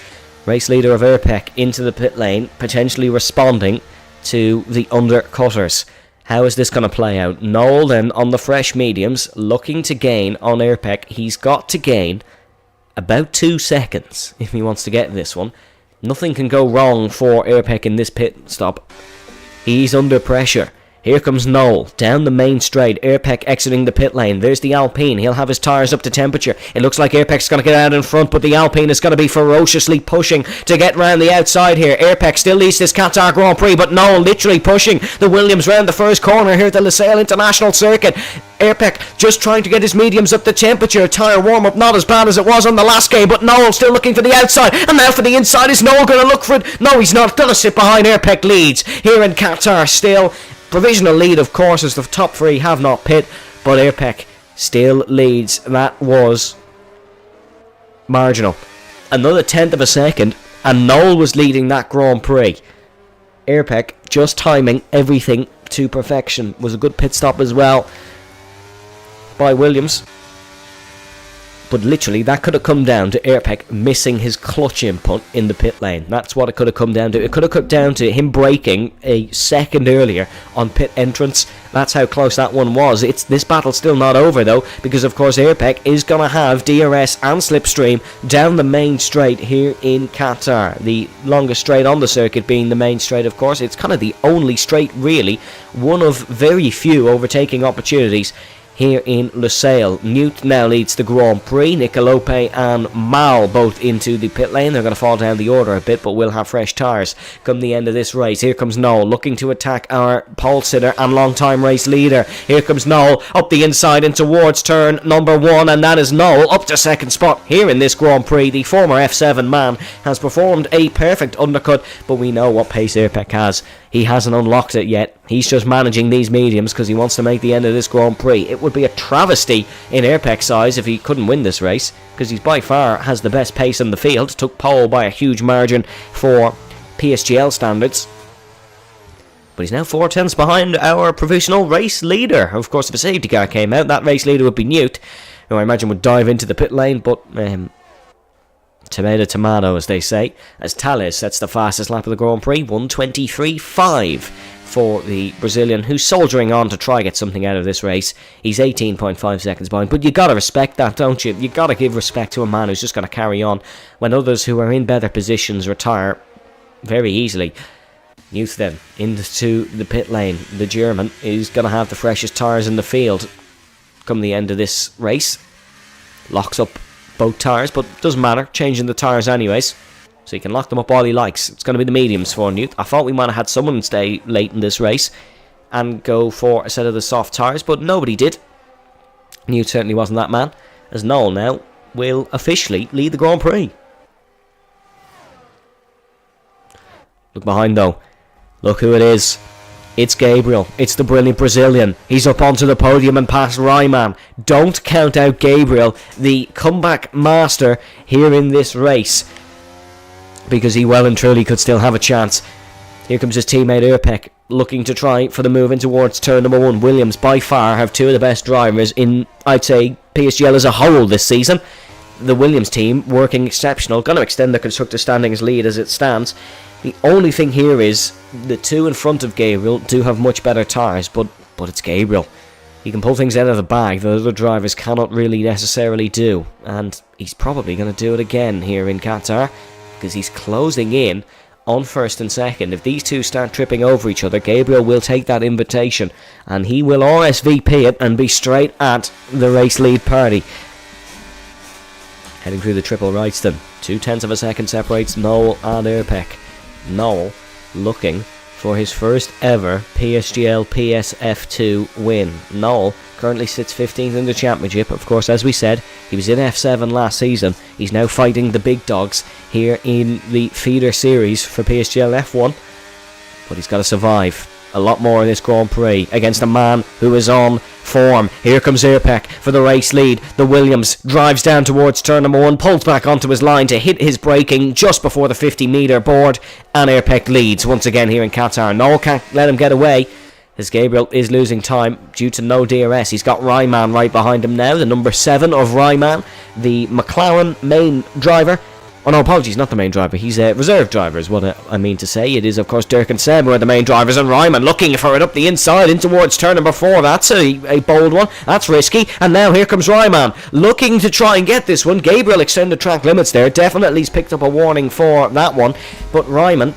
Race leader of Erpek into the pit lane, potentially responding to the undercutters. How is this going to play out? Noel then on the fresh mediums, looking to gain on Erpek. He's got to gain about 2 seconds if he wants to get this one. Nothing can go wrong for Erpek in this pit stop. He's under pressure. Here comes Noel, down the main straight, Erpek exiting the pit lane. There's the Alpine, he'll have his tyres up to temperature. It looks like Erpek's going to get out in front, but the Alpine is going to be ferociously pushing to get round the outside here. Erpek still leads this Qatar Grand Prix, but Noel literally pushing the Williams round the first corner here at the Lusail International Circuit. Erpek just trying to get his mediums up to temperature. Tyre warm-up not as bad as it was on the last game, but Noel still looking for the outside. And now for the inside. Is Noel going to look for it? No, he's not. Going to sit behind Erpek leads here in Qatar still. Provisional lead, of course, as the top 3 have not pit, but Erpek still leads. That was marginal. Another 10th of a second, and Noel was leading that Grand Prix. Erpek just timing everything to perfection. Was a good pit stop as well by Williams. But literally, that could have come down to Erpek missing his clutch input in the pit lane. That's what it could have come down to. It could have come down to him braking a second earlier on pit entrance. That's how close that one was. This battle's still not over, though, because, of course, Erpek is going to have DRS and slipstream down the main straight here in Qatar. The longest straight on the circuit being the main straight, of course. It's kind of the only straight, really. One of very few overtaking opportunities here in Lusail. Newt now leads the Grand Prix. Nicolope and Mal both into the pit lane. They're going to fall down the order a bit, but will have fresh tyres come the end of this race. Here comes Noel looking to attack our pole sitter and long-time race leader. Here comes Noel up the inside and towards turn number 1, and that is Noel up to 2nd spot here in this Grand Prix. The former F7 man has performed a perfect undercut, but we know what pace Erpek has. He hasn't unlocked it yet. He's just managing these mediums because he wants to make the end of this Grand Prix. It would be a travesty in Erpek's eyes if he couldn't win this race, because he by far has the best pace in the field. Took pole by a huge margin for PSGL standards. But he's now 4 tenths behind our provisional race leader. Of course, if a safety car came out, that race leader would be Newt, who I imagine would dive into the pit lane, but tomato tomato, as they say, as Tales sets the fastest lap of the Grand Prix, 1:23.5 for the Brazilian, who's soldiering on to try get something out of this race. He's 18.5 seconds behind, but you gotta respect that, don't you? You gotta give respect to a man who's just gonna carry on when others who are in better positions retire very easily. Newt then into the pit lane. The German is gonna have the freshest tyres in the field come the end of this race. Locks up both tyres, but doesn't matter, changing the tyres anyways, so he can lock them up all he likes. It's going to be the mediums for Newt. I thought we might have had someone stay late in this race and go for a set of the soft tyres, but nobody did. Newt certainly wasn't that man, as Noel now will officially lead the Grand Prix. Look behind though, look who it is. It's Gabriel. It's the brilliant Brazilian. He's up onto the podium and past Ryman. Don't count out Gabriel, the comeback master here in this race, because he well and truly could still have a chance. Here comes his teammate Erpek, looking to try for the move in towards turn number 1. Williams by far have 2 of the best drivers in, I'd say, PSGL as a whole this season. The Williams team working exceptional, going to extend the constructor standings lead as it stands. The only thing here is the 2 in front of Gabriel do have much better tyres, but it's Gabriel. He can pull things out of the bag that other drivers cannot really necessarily do, and he's probably going to do it again here in Qatar, because he's closing in on first and second. If these two start tripping over each other, Gabriel will take that invitation and he will RSVP it and be straight at the race lead party. Heading through the triple rights then. 0.2 of a second separates Noel and Erpek. Noel looking for his first ever PSGL PSF2 win. Noel currently sits 15th in the championship. Of course, as we said, he was in F7 last season. He's now fighting the big dogs here in the feeder series for PSGL F1. But he's got to survive a lot more in this Grand Prix against a man who is on form. Here comes Erpek for the race lead. The Williams drives down towards turn number 1, pulls back onto his line to hit his braking just before the 50-metre board, and Erpek leads once again here in Qatar. Noel can't let him get away as Gabriel is losing time due to no DRS. He's got Ryman right behind him now, the number 7 of Ryman, the McLaren main driver. Oh no, apologies, not the main driver. He's a reserve driver is what I mean to say. It is, of course, Dirk and Seb who are the main drivers, and Ryman looking for it up the inside in towards turn number 4. That's a bold one. That's risky. And now here comes Ryman looking to try and get this one. Gabriel extended track limits there. Definitely has picked up a warning for that one. But Ryman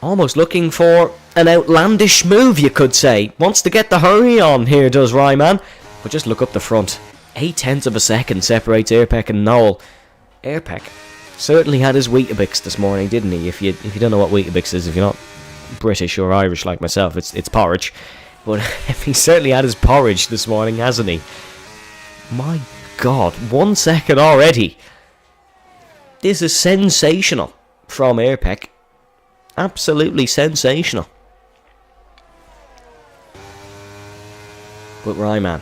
almost looking for an outlandish move, you could say. Wants to get the hurry on here, does Ryman. But just look up the front. 0.8 of a second separates Erpek and Noel. Erpek certainly had his Weetabix this morning, didn't he? If you don't know what Weetabix is, if you're not British or Irish like myself, it's porridge. But he certainly had his porridge this morning, hasn't he? My God, 1 second already. This is sensational from Erpek. Absolutely sensational. But Ryman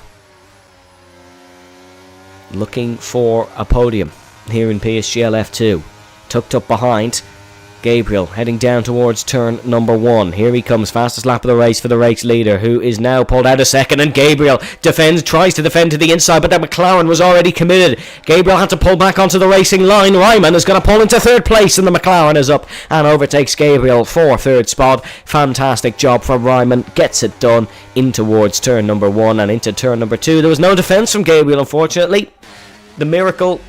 looking for a podium here in PSGL F2. Tucked up behind Gabriel, heading down towards turn number 1. Here he comes, fastest lap of the race for the race leader, who is now pulled out a second, and Gabriel tries to defend to the inside, but that McLaren was already committed. Gabriel had to pull back onto the racing line. Ryman is going to pull into third place, and the McLaren is up and overtakes Gabriel for third spot. Fantastic job from Ryman, gets it done in towards turn number 1 and into turn number 2. There was no defence from Gabriel, unfortunately. The miracle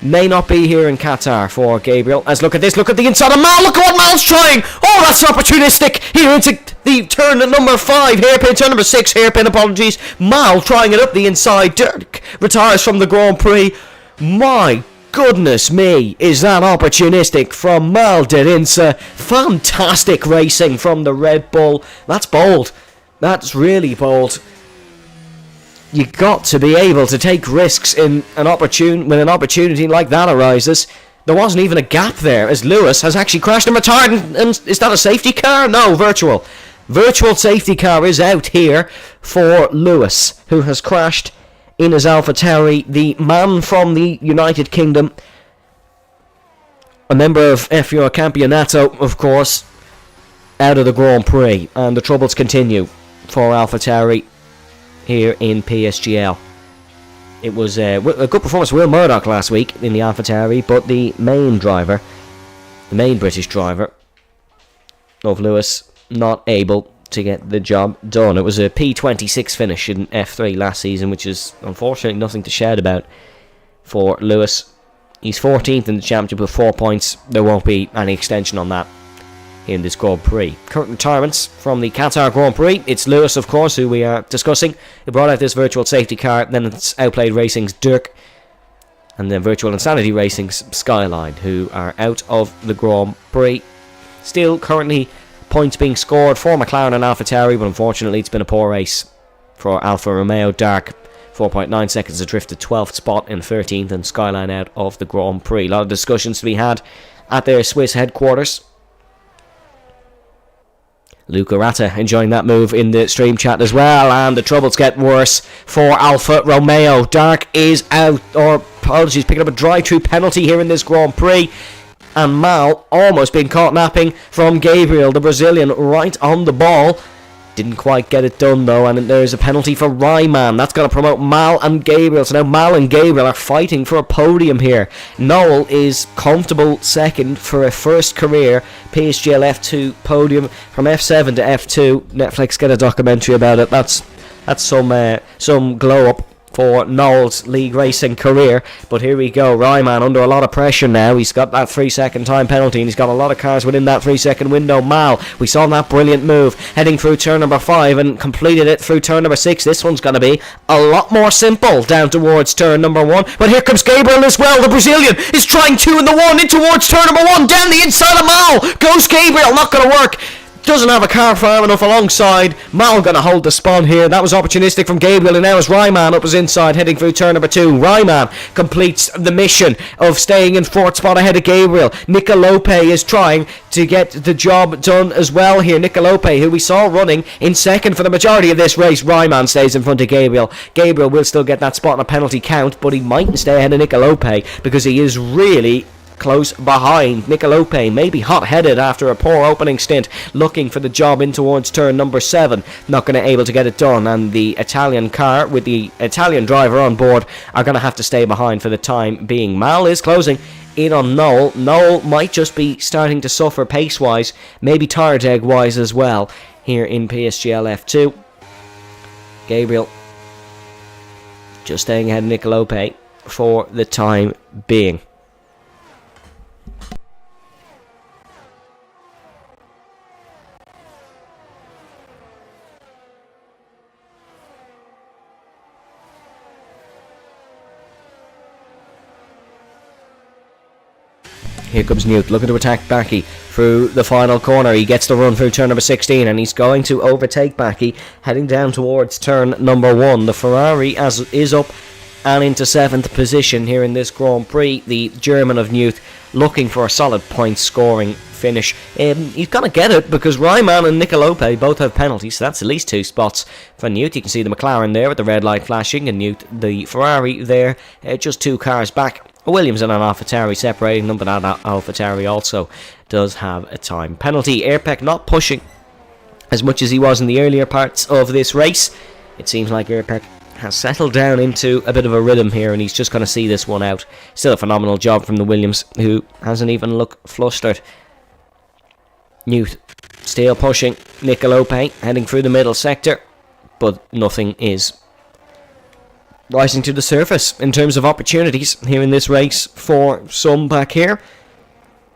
may not be here in Qatar for Gabriel. As look at this, look at the inside of Mal, look at what Mal's trying! Oh, that's opportunistic! Here into the turn at number 5, hairpin, turn number 6, hairpin, apologies. Mal trying it up the inside. Dirk retires from the Grand Prix. My goodness me, is that opportunistic from Mal Dedinsa. Fantastic racing from the Red Bull. That's bold. That's really bold. You got to be able to take risks in when an opportunity like that arises. There wasn't even a gap there, as Lewis has actually crashed and retired. And is that a safety car? No, virtual. Virtual safety car is out here for Lewis, who has crashed in his AlphaTauri. The man from the United Kingdom, a member of F1 Campionato, of course, out of the Grand Prix. And the troubles continue for AlphaTauri here in PSGL. It was a good performance for Will Murdoch last week in the AlphaTauri, but the main driver, the main British driver of Lewis, not able to get the job done. It was a P26 finish in F3 last season, which is unfortunately nothing to shout about for Lewis. He's 14th in the championship with 4 points. There won't be any extension on that in this Grand Prix. Current retirements from the Qatar Grand Prix. It's Lewis, of course, who we are discussing. He brought out this virtual safety car. Then it's Outplayed Racing's Dirk. And then Virtual Insanity Racing's Skyline, who are out of the Grand Prix. Still, currently, points being scored for McLaren and AlphaTauri, but unfortunately it's been a poor race for Alfa Romeo. Dark, 4.9 seconds adrift to 12th spot in 13th, and Skyline out of the Grand Prix. A lot of discussions to be had at their Swiss headquarters. Luca Ratta enjoying that move in the stream chat as well, and the troubles get worse for Alfa Romeo. Dark is out, or apologies, picking up a drive-through penalty here in this Grand Prix, and Mal almost being caught napping from Gabriel, the Brazilian, right on the ball. Didn't quite get it done though, and there's a penalty for Ryman. That's going to promote Mal and Gabriel. So now Mal and Gabriel are fighting for a podium here. Noel is comfortable second for a first career PSGL F2 podium from F7 to F2. Netflix, get a documentary about it. That's some glow up for Noel's league racing career. But here we go, Ryman under a lot of pressure now. He's got that 3-second time penalty, and he's got a lot of cars within that 3-second window. Mal, we saw that brilliant move heading through turn number 5 and completed it through turn number 6. This one's going to be a lot more simple down towards turn number 1. But here comes Gabriel as well. The Brazilian is trying 2 in the 1 in towards turn number 1. Down the inside of Mal goes Gabriel. Not going to work. Doesn't have a car far enough alongside. Mal going to hold the spot here. That was opportunistic from Gabriel, and now is Ryman up his inside heading through turn number 2. Ryman completes the mission of staying in 4th spot ahead of Gabriel. Nicolope is trying to get the job done as well here. Nicolope, who we saw running in 2nd for the majority of this race. Ryman stays in front of Gabriel. Gabriel will still get that spot on a penalty count, but he mightn't stay ahead of Nicolope because he is really close behind. Nicolope may be hot-headed after a poor opening stint, looking for the job in towards turn number 7. Not going to able to get it done, and the Italian car with the Italian driver on board are going to have to stay behind for the time being. Mal is closing in on Noel. Noel might just be starting to suffer pace-wise, maybe tire deg-wise as well, here in PSGL F2. Gabriel just staying ahead of Nicolope for the time being. Here comes Newt, looking to attack Backy through the final corner. He gets the run through turn number 16, and he's going to overtake Backy, heading down towards turn number 1. The Ferrari is up and into 7th position here in this Grand Prix. The German of Newt looking for a solid point scoring finish. He's going to get it because Ryman and Nicolope both have penalties, so that's at least 2 spots for Newt. You can see the McLaren there with the red light flashing, and Newt, the Ferrari there, just 2 cars back. Williams and an AlphaTauri separating them, but that AlphaTauri also does have a time penalty. Airpec not pushing as much as he was in the earlier parts of this race. It seems like Airpec has settled down into a bit of a rhythm here, and he's just going to see this one out. Still a phenomenal job from the Williams, who hasn't even looked flustered. Newt still pushing. Nicolope heading through the middle sector, but nothing is rising to the surface in terms of opportunities here in this race for some back here.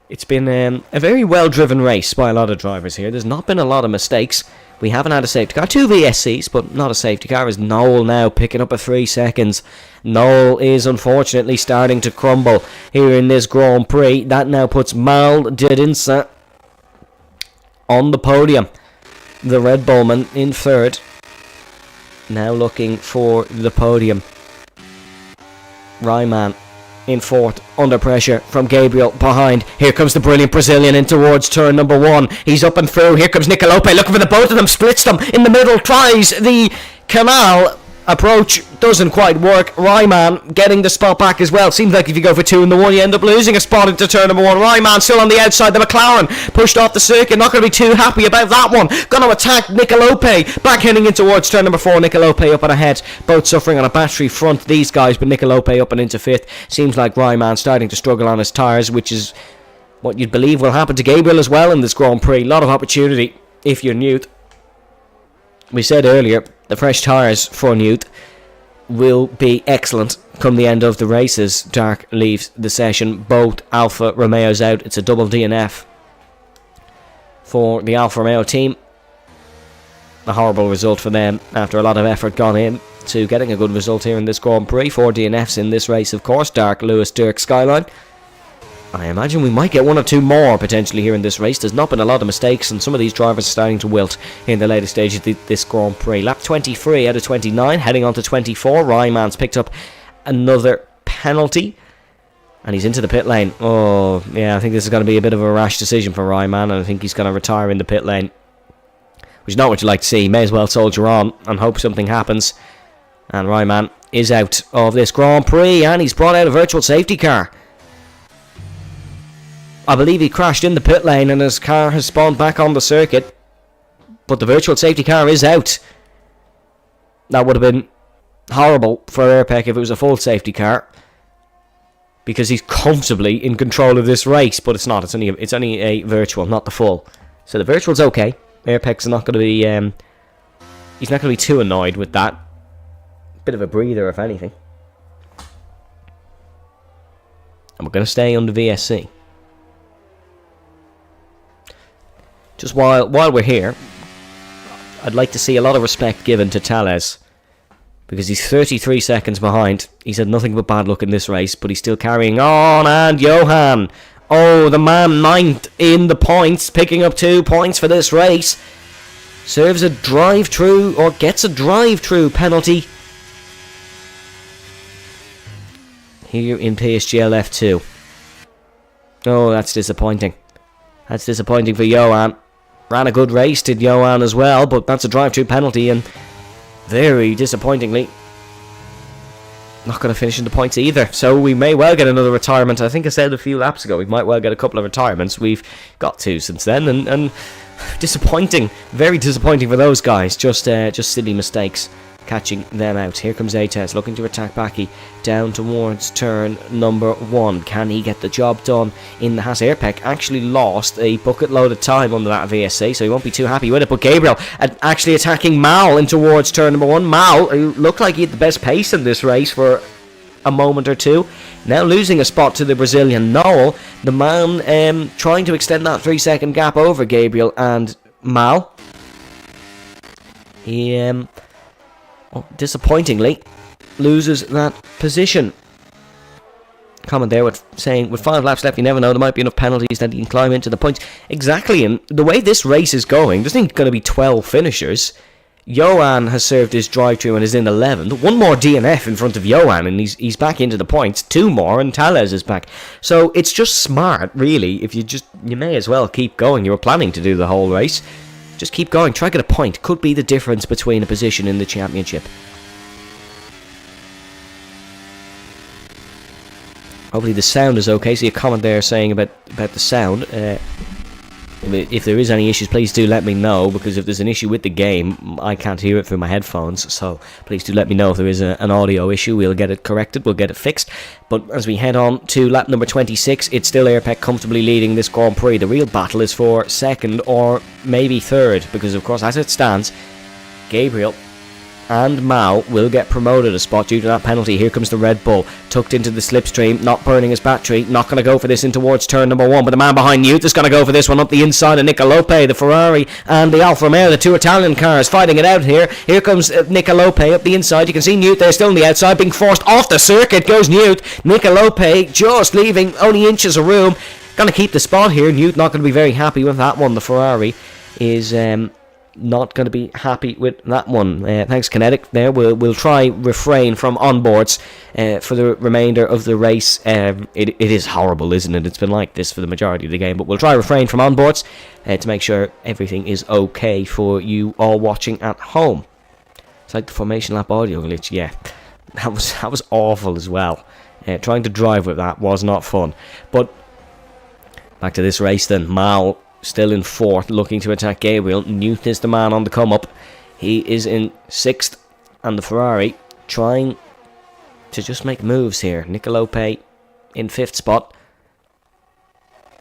It's been a very well driven race by a lot of drivers here. There's not been a lot of mistakes. We haven't had a safety car. 2 VSCs, but not a safety car. Is Noel now picking up a 3 seconds. Noel is unfortunately starting to crumble here in this Grand Prix. That now puts Mal Dedinsa on the podium. The Red Bullman in 3rd. Now looking for the podium. Ryman in 4th, under pressure from Gabriel behind. Here comes the brilliant Brazilian in towards turn number 1. He's up and through. Here comes Nicolope looking for the both of them. Splits them in the middle. Tries the canal approach. Doesn't quite work. Ryman getting the spot back as well. Seems like if you go for 2 in the 1, you end up losing a spot into turn number 1. Ryman still on the outside. The McLaren pushed off the circuit. Not going to be too happy about that one. Going to attack Nicolope. Back heading in towards turn number 4. Nicolope up and ahead. Both suffering on a battery front, these guys, but Nicolope up and into 5th. Seems like Ryman starting to struggle on his tyres, which is what you'd believe will happen to Gabriel as well in this Grand Prix. A lot of opportunity if you're Newt. We said earlier, the fresh tyres for Newt will be excellent come the end of the races. Dark leaves the session. Both Alfa Romeos out. It's a double DNF for the Alfa Romeo team. A horrible result for them after a lot of effort gone in to getting a good result here in this Grand Prix. 4 DNFs in this race, of course. Dark, Lewis, Dirk, Skyline. I imagine we might get 1 or 2 more potentially here in this race. There's not been a lot of mistakes, and some of these drivers are starting to wilt in the later stage of this Grand Prix. Lap 23 out of 29, heading on to 24. Ryman's picked up another penalty, and he's into the pit lane. Oh, yeah, I think this is going to be a bit of a rash decision for Ryman, and I think he's going to retire in the pit lane, which is not what you like to see. May as well soldier on and hope something happens. And Ryman is out of this Grand Prix, and he's brought out a virtual safety car. I believe he crashed in the pit lane and his car has spawned back on the circuit, but the virtual safety car is out. That would have been horrible for Airpec if it was a full safety car, because he's comfortably in control of this race, but it's not. It's only a virtual, not the full. So the virtual's okay. Airpec's not going to be he's not going to be too annoyed with that, Bit of a breather, if anything. And we're going to stay under VSC. Just while we're here, I'd like to see a lot of respect given to Tellez, because he's 33 seconds behind. He's had nothing but bad luck in this race, but he's still carrying on. And Johan, oh, the man ninth in the points, picking up 2 points for this race. Serves a drive-through, or gets a drive-through penalty here in PSGL F2. Oh, that's disappointing. That's disappointing for Johan. Ran a good race, did Johan as well, but that's a drive-through penalty, and very disappointingly not going to finish in the points either. So we may well get another retirement. I think I said a few laps ago we might well get a couple of retirements. We've got 2 since then, and disappointing, very disappointing for those guys. Just silly mistakes catching them out. Here comes Ates looking to attack Baki down towards turn number 1. Can he get the job done in the Haas Airpack? Actually lost a bucket load of time under that VSC, so he won't be too happy with it. But Gabriel actually attacking Mal in towards turn number 1. Mal, who looked like he had the best pace in this race for a moment or two, now losing a spot to the Brazilian Noel. The man trying to extend that 3-second gap over Gabriel and Mal. He disappointingly loses that position. Comment there with saying with 5 laps left, you never know, there might be enough penalties that he can climb into the points. Exactly, and the way this race is going, there's going to be 12 finishers. Johan has served his drive-through and is in 11th. 1 more DNF in front of Johan and he's back into the points. 2 more and Tellez is back. So it's just smart, really. If you may as well keep going. You were planning to do the whole race. Just keep going. Try to get a point. Could be the difference between a position in the championship. Hopefully the sound is okay. See a comment there saying about the sound. If there is any issues, please do let me know, because if there's an issue with the game, I can't hear it through my headphones, so please do let me know if there is an audio issue. We'll get it corrected, we'll get it fixed. But as we head on to lap number 26, it's still Airpac comfortably leading this Grand Prix. The real battle is for 2nd or maybe 3rd, because of course as it stands, Gabriel and Mao will get promoted a spot due to that penalty. Here comes the Red Bull, tucked into the slipstream, not burning his battery, not going to go for this in towards turn number 1, but the man behind Newt is going to go for this one up the inside of Nicolope, the Ferrari and the Alfa Romeo, the 2 Italian cars fighting it out here. Here comes Nicolope up the inside. You can see Newt there still on the outside, being forced off the circuit goes Newt. Nicolope just leaving only inches of room, going to keep the spot here. Newt not going to be very happy with that one. The Ferrari is not going to be happy with that one. Thanks, Kinetic. There, we'll try refrain from onboards for the remainder of the race. It is horrible, isn't it? It's been like this for the majority of the game, but we'll try refrain from onboards to make sure everything is okay for you all watching at home. It's like the formation lap audio glitch. Yeah, that was awful as well. Trying to drive with that was not fun. But back to this race then. Mal still in 4th, looking to attack Gabriel. Newt is the man on the come up. He is in 6th, and the Ferrari trying to just make moves here. Nicolope in 5th spot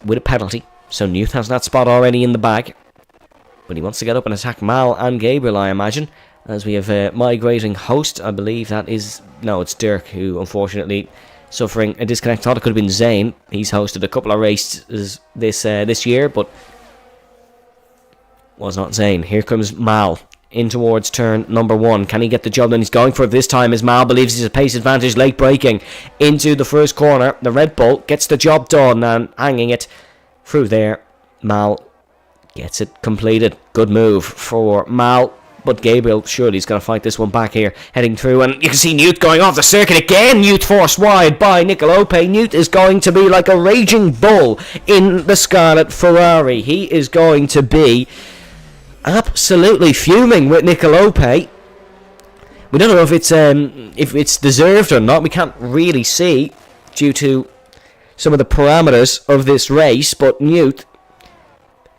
with a penalty, so Newt has that spot already in the bag, but he wants to get up and attack Mal and Gabriel, I imagine, as we have a migrating host. I believe that is, no, it's Dirk, who unfortunately suffering a disconnect. Thought it could have been Zane. He's hosted a couple of races this year, but was not Zane. Here comes Mal in towards turn number 1. Can he get the job done? He's going for it this time as Mal believes he's a pace advantage. Late braking into the first corner. The Red Bull gets the job done and hanging it through there. Mal gets it completed. Good move for Mal. But Gabriel surely is going to fight this one back here, heading through, and you can see Newt going off the circuit again. Newt forced wide by Nicolope. Newt is going to be like a raging bull in the Scarlet Ferrari. He is going to be absolutely fuming with Nicolope. We don't know if it's deserved or not. We can't really see due to some of the parameters of this race, but Newt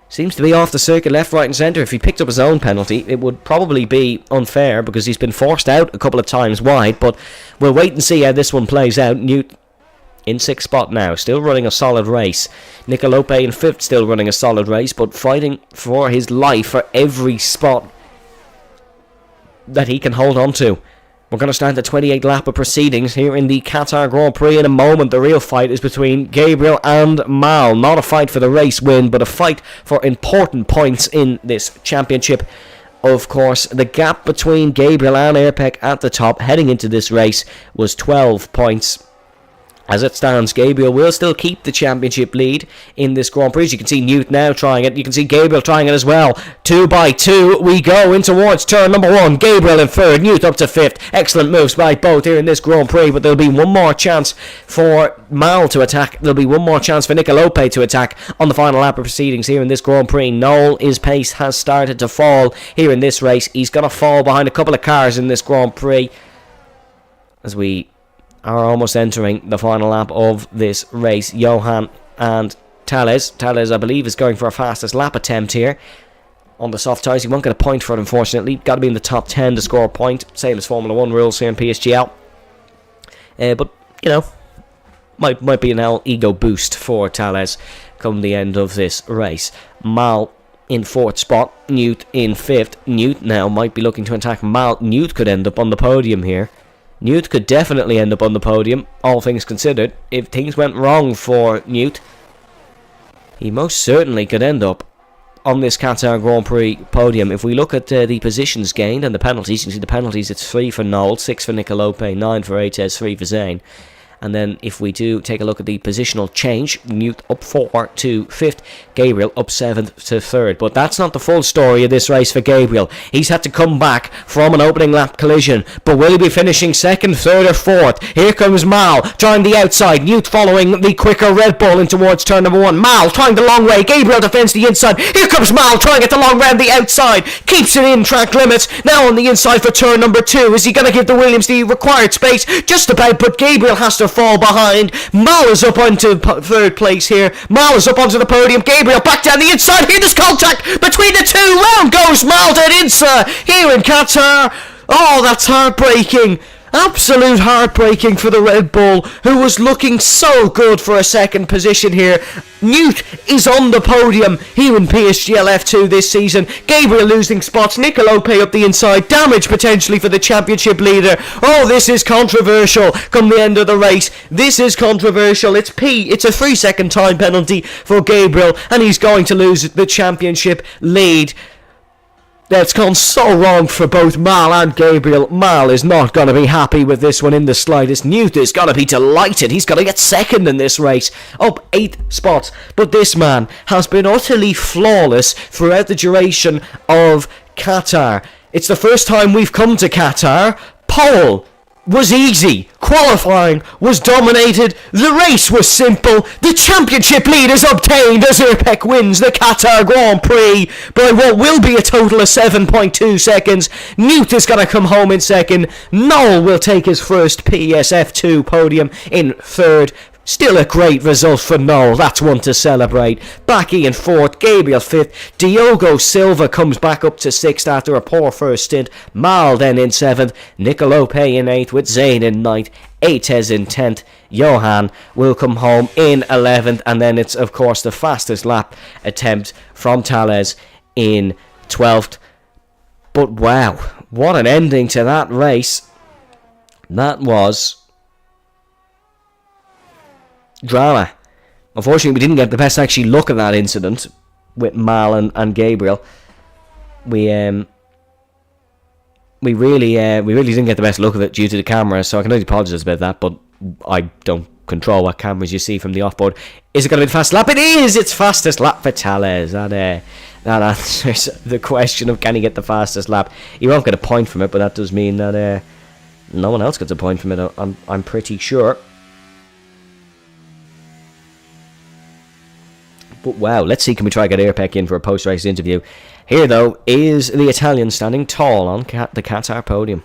seems to be off the circuit left, right and centre. If he picked up his own penalty, it would probably be unfair because he's been forced out a couple of times wide, but we'll wait and see how this one plays out. Newt in 6th spot now, still running a solid race. Nicolope in 5th, still running a solid race, but fighting for his life for every spot that he can hold on to. We're going to start the 28th lap of proceedings here in the Qatar Grand Prix in a moment. The real fight is between Gabriel and Mal. Not a fight for the race win, but a fight for important points in this championship. Of course, the gap between Gabriel and Airpec at the top heading into this race was 12 points. As it stands, Gabriel will still keep the championship lead in this Grand Prix. You can see Newt now trying it. You can see Gabriel trying it as well. 2 by 2 we go in towards turn number 1. Gabriel in 3rd, Newt up to 5th. Excellent moves by both here in this Grand Prix, but there'll be one more chance for Mal to attack. There'll be one more chance for Nicolope to attack on the final lap of proceedings here in this Grand Prix. Noel, his pace has started to fall here in this race. He's going to fall behind a couple of cars in this Grand Prix as we are almost entering the final lap of this race. Johan and Tales, I believe, is going for a fastest lap attempt here on the soft tyres. He won't get a point for it, unfortunately. Got to be in the top 10 to score a point, same as Formula 1 rules here in PSGL. But, you know, might be an ego boost for Tales come the end of this race. Mal in 4th spot, Newt in 5th. Newt now might be looking to attack Mal. Newt could end up on the podium here. Newt could definitely end up on the podium, all things considered. If things went wrong for Newt, he most certainly could end up on this Qatar Grand Prix podium. If we look at the positions gained and the penalties, you can see the penalties, it's 3 for Noel, 6 for Nicolope, 9 for Ates, 3 for Zane. And then if we do take a look at the positional change, Newt up 4 to 5th, Gabriel up 7th to 3rd. But that's not the full story of this race for Gabriel. He's had to come back from an opening lap collision. But will he be finishing 2nd, 3rd or 4th? Here comes Mal trying the outside. Newt following the quicker Red Bull in towards turn number 1. Mal trying the long way. Gabriel defends the inside. Here comes Mal trying it the long round the outside. Keeps it in track limits. Now on the inside for turn number 2. Is he going to give the Williams the required space? Just about, but Gabriel has to fall behind. Mal is up onto 3rd place here. Mal is up onto the podium. Gabriel back down the inside. Here, there's contact between the two. Round goes Mal to Insa here in Qatar. Oh, that's heartbreaking. Absolute heartbreaking for the Red Bull, who was looking so good for a 2nd position here. Newt is on the podium here in PSGL F2 this season. Gabriel losing spots. Nicolope up the inside. Damage potentially for the championship leader. Oh, this is controversial come the end of the race. This is controversial. It's a 3-second time penalty for Gabriel, and he's going to lose the championship lead. That's gone so wrong for both Mal and Gabriel. Mal is not going to be happy with this one in the slightest. Newt is going to be delighted. He's going to get 2nd in this race, up 8 spots. But this man has been utterly flawless throughout the duration of Qatar. It's the first time we've come to Qatar. Pole was easy. Qualifying was dominated. The race was simple. The championship lead is obtained as Airpec wins the Qatar Grand Prix by what will be a total of 7.2 seconds. Newt is going to come home in 2nd. Noel will take his first PSF2 podium in 3rd. Still a great result for Noel, that's one to celebrate. Baki in 4th, Gabriel 5th, Diogo Silva comes back up to 6th after a poor first stint. Mal then in 7th, Nicolope in 8th with Zane in 9th, Ates in 10th. Johan will come home in 11th, and then it's of course the fastest lap attempt from Tales in 12th. But wow, what an ending to that race. That was drama. Unfortunately, we didn't get the best actually look at that incident with Mal and Gabriel. We really didn't get the best look of it due to the camera, so I can only apologise about that, but I don't control what cameras you see from the offboard. Is it going to be the fastest lap? It is! It's fastest lap for Tales. That answers the question of can he get the fastest lap. He won't get a point from it, but that does mean that no one else gets a point from it, I'm pretty sure. But wow, let's see, can we try to get Airpec in for a post-race interview. Here, though, is the Italian standing tall on the Qatar podium.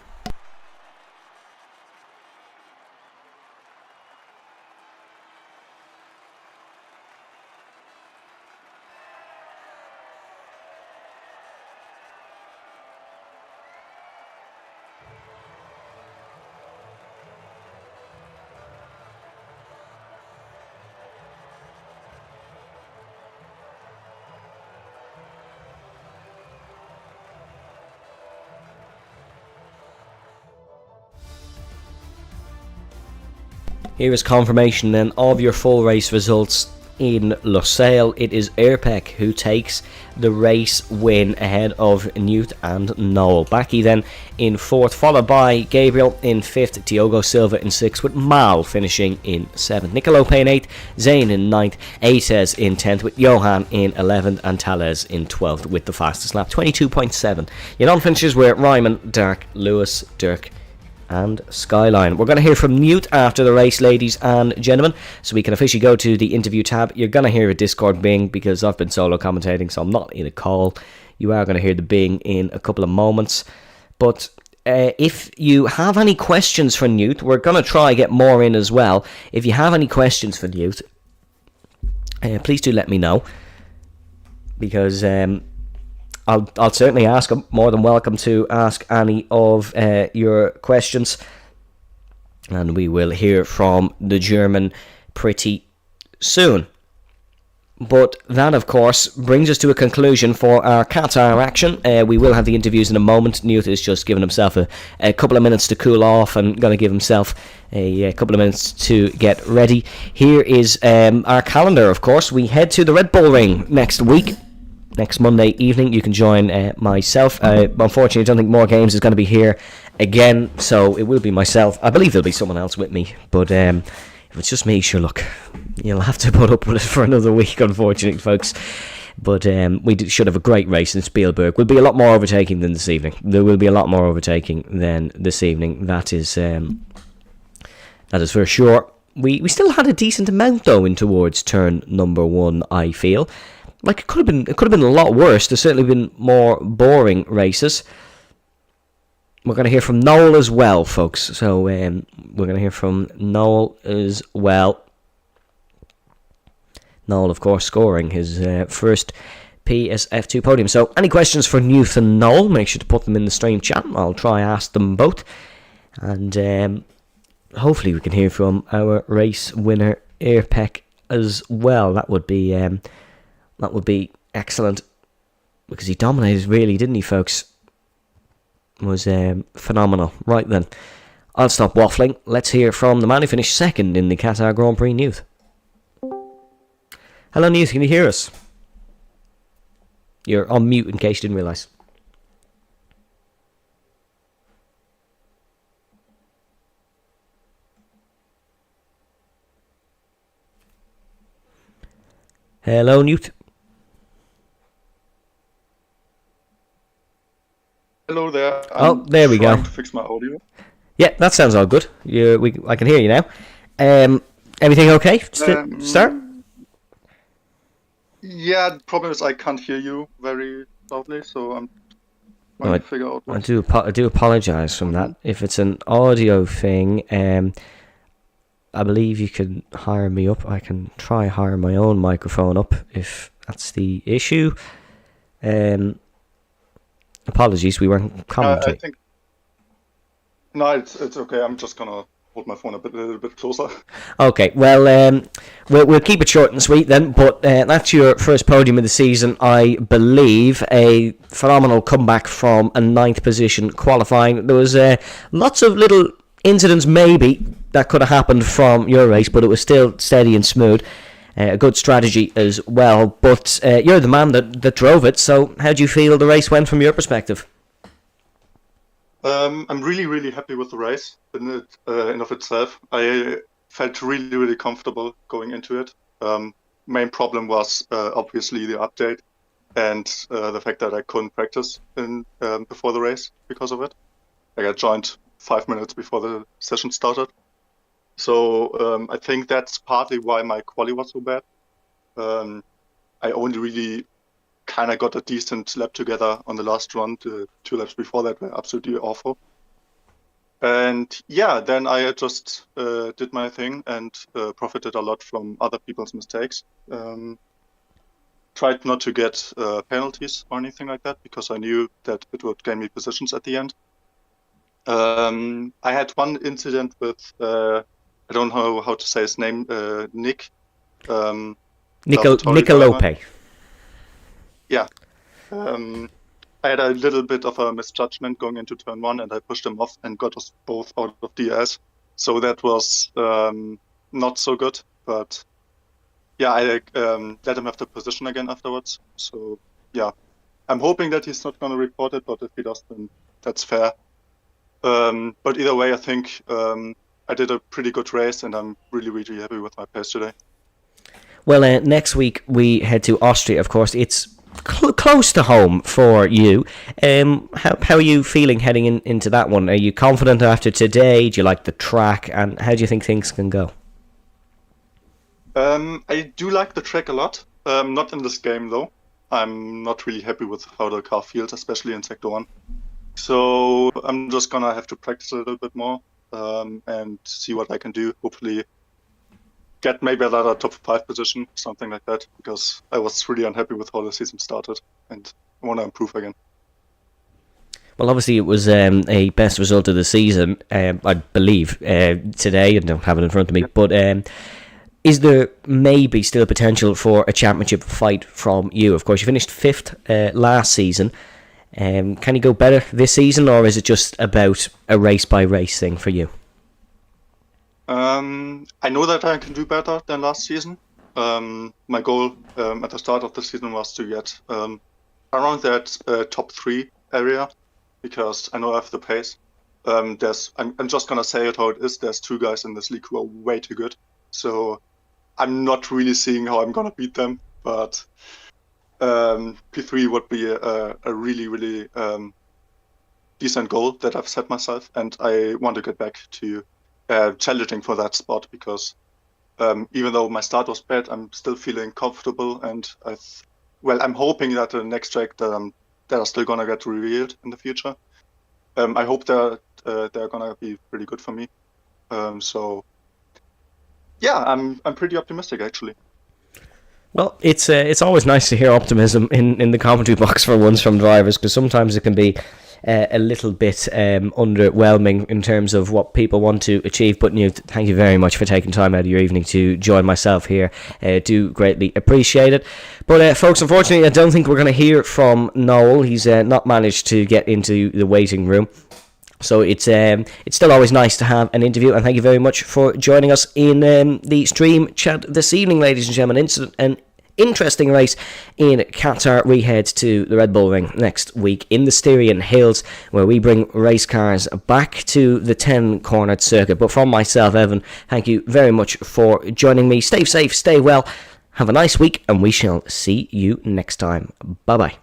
Here is confirmation then of your full race results in Losail. It is Airpec who takes the race win ahead of Newt and Noel. Baki then in 4th, followed by Gabriel in 5th, Diogo Silva in 6th, with Mal finishing in 7th. Nicolope in 8th, Zayn in 9th, Ates in 10th, with Johan in 11th, and Tales in 12th with the fastest lap, 22.7. Your non-finishers were Ryman, Dark, Lewis, Dirk and Skyline. We're going to hear from Newt after the race, ladies and gentlemen, so we can officially go to the interview tab. You're going to hear a Discord bing because I've been solo commentating, so I'm not in a call. You are going to hear the bing in a couple of moments. But if you have any questions for Newt, we're going to try get more in as well. If you have any questions for Newt, please do let me know, because I'll certainly ask him. More than welcome to ask any of your questions, and we will hear from the German pretty soon. But that, of course, brings us to a conclusion for our Qatar action. We will have the interviews in a moment. Newt is just giving himself a couple of minutes to cool off and going to give himself a couple of minutes to get ready. Here is our calendar, of course. We head to the Red Bull Ring next week. Next Monday evening, you can join myself. Unfortunately, I don't think More Games is going to be here again, so it will be myself. I believe there'll be someone else with me, but if it's just me, sure, look, you'll have to put up with it for another week, unfortunately, folks. But we should have a great race in Spielberg. Will be a lot more overtaking than this evening. There will be a lot more overtaking than this evening. That is for sure. We still had a decent amount, though, in towards turn number 1, I feel. Like, it could have been a lot worse. There's certainly been more boring races. We're going to hear from Noel as well, folks. So we're going to hear from Noel as well. Noel, of course, scoring his first PSF2 podium. So any questions for Newt and Noel, make sure to put them in the stream chat. I'll try ask them both. And hopefully we can hear from our race winner, Airpec, as well. That would be excellent, because he dominated, really, didn't he, folks? It was phenomenal. Right then, I'll stop waffling. Let's hear from the man who finished second in the Qatar Grand Prix, Newt. Hello, Newt, can you hear us? You're on mute in case you didn't realise. Hello, Newt. Hello there. There we go. To fix my audio. Yeah, that sounds all good. I can hear you now. Everything okay? Start? Yeah, the problem is I can't hear you very loudly, so I'm trying to figure out what... I do apologise from that. If it's an audio thing, I believe you can hire me up. I can try hire my own microphone up if that's the issue. Apologies, we weren't commenting. No, it's okay. I'm just gonna hold my phone a little bit closer. Okay, well, we'll keep it short and sweet then. But that's your first podium of the season, I believe. A phenomenal comeback from a 9th position qualifying. There was lots of little incidents maybe that could have happened from your race, but it was still steady and smooth. A good strategy as well, but you're the man that drove it, so how do you feel the race went from your perspective? I'm really, really happy with the race in of itself. I felt really, really comfortable going into it. Main problem was obviously the update and the fact that I couldn't practice before the race because of it. I got joined 5 minutes before the session started. So I think that's partly why my quali was so bad. I only really kind of got a decent lap together on the last run. The 2 laps before that were absolutely awful. And yeah, then I just did my thing and profited a lot from other people's mistakes. Tried not to get penalties or anything like that, because I knew that it would gain me positions at the end. I had one incident with... I don't know how to say his name, Nick. Nicolope. Yeah. I had a little bit of a misjudgment going into turn 1, and I pushed him off and got us both out of DRS. So that was not so good. But yeah, I let him have the position again afterwards. So yeah, I'm hoping that he's not going to report it, but if he does, then that's fair. But either way, I think I did a pretty good race, and I'm really, really happy with my pace today. Well, next week we head to Austria, of course. It's close to home for you. How are you feeling heading into that one? Are you confident after today? Do you like the track? And how do you think things can go? I do like the track a lot. Not in this game, though. I'm not really happy with how the car feels, especially in Sector 1. So I'm just going to have to practice a little bit more and see what I can do. Hopefully get maybe another top 5 position, something like that, because I was really unhappy with how the season started and I want to improve again. Well, obviously it was a best result of the season, I believe, today. I don't have it in front of me, but is there maybe still potential for a championship fight from you? Of course, you finished 5th last season. Can you go better this season, or is it just about a race-by-race thing for you? I know that I can do better than last season. My goal at the start of the season was to get around that top 3 area, because I know I have the pace. I'm just going to say it how it is. There's 2 guys in this league who are way too good. So I'm not really seeing how I'm going to beat them. But P3 would be a really, really decent goal that I've set myself. And I want to get back to challenging for that spot, because even though my start was bad, I'm still feeling comfortable, and I'm hoping that the next track that are still gonna get revealed in the future. I hope they're gonna be pretty good for me. So yeah, I'm pretty optimistic actually. Well, it's always nice to hear optimism in the commentary box for once from drivers, because sometimes it can be a little bit underwhelming in terms of what people want to achieve. But thank you very much for taking time out of your evening to join myself here. Do greatly appreciate it. But folks, unfortunately, I don't think we're going to hear from Noel. He's not managed to get into the waiting room. So it's still always nice to have an interview, and thank you very much for joining us in the stream chat this evening, ladies and gentlemen. An interesting race in Qatar. We head to the Red Bull Ring next week in the Styrian Hills, where we bring race cars back to the 10-cornered circuit. But from myself, Evan, thank you very much for joining me. Stay safe, stay well, have a nice week, and we shall see you next time. Bye-bye.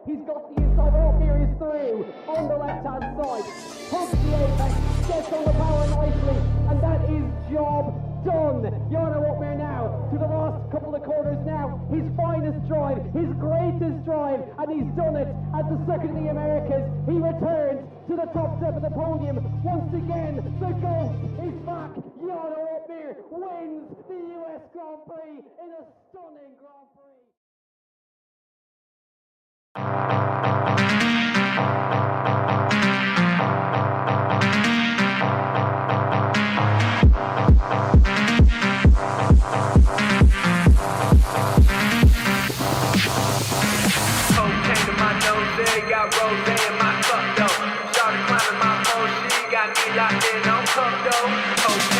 He's got the inside, all here is through, on the left-hand side, hooks the apex, gets on the power nicely, and that is job done. Jarno Opmeer now, to the last couple of corners now, his finest drive, his greatest drive, and he's done it at the Circuit of the Americas. He returns to the top step of the podium. Once again, the GOAT is back. Jarno Opmeer wins the US Grand Prix in a stunning Grand Prix. Cocaine in my nose, got rose in my cup though. Started climbing my phone, she got me locked in on cup though. Cocaine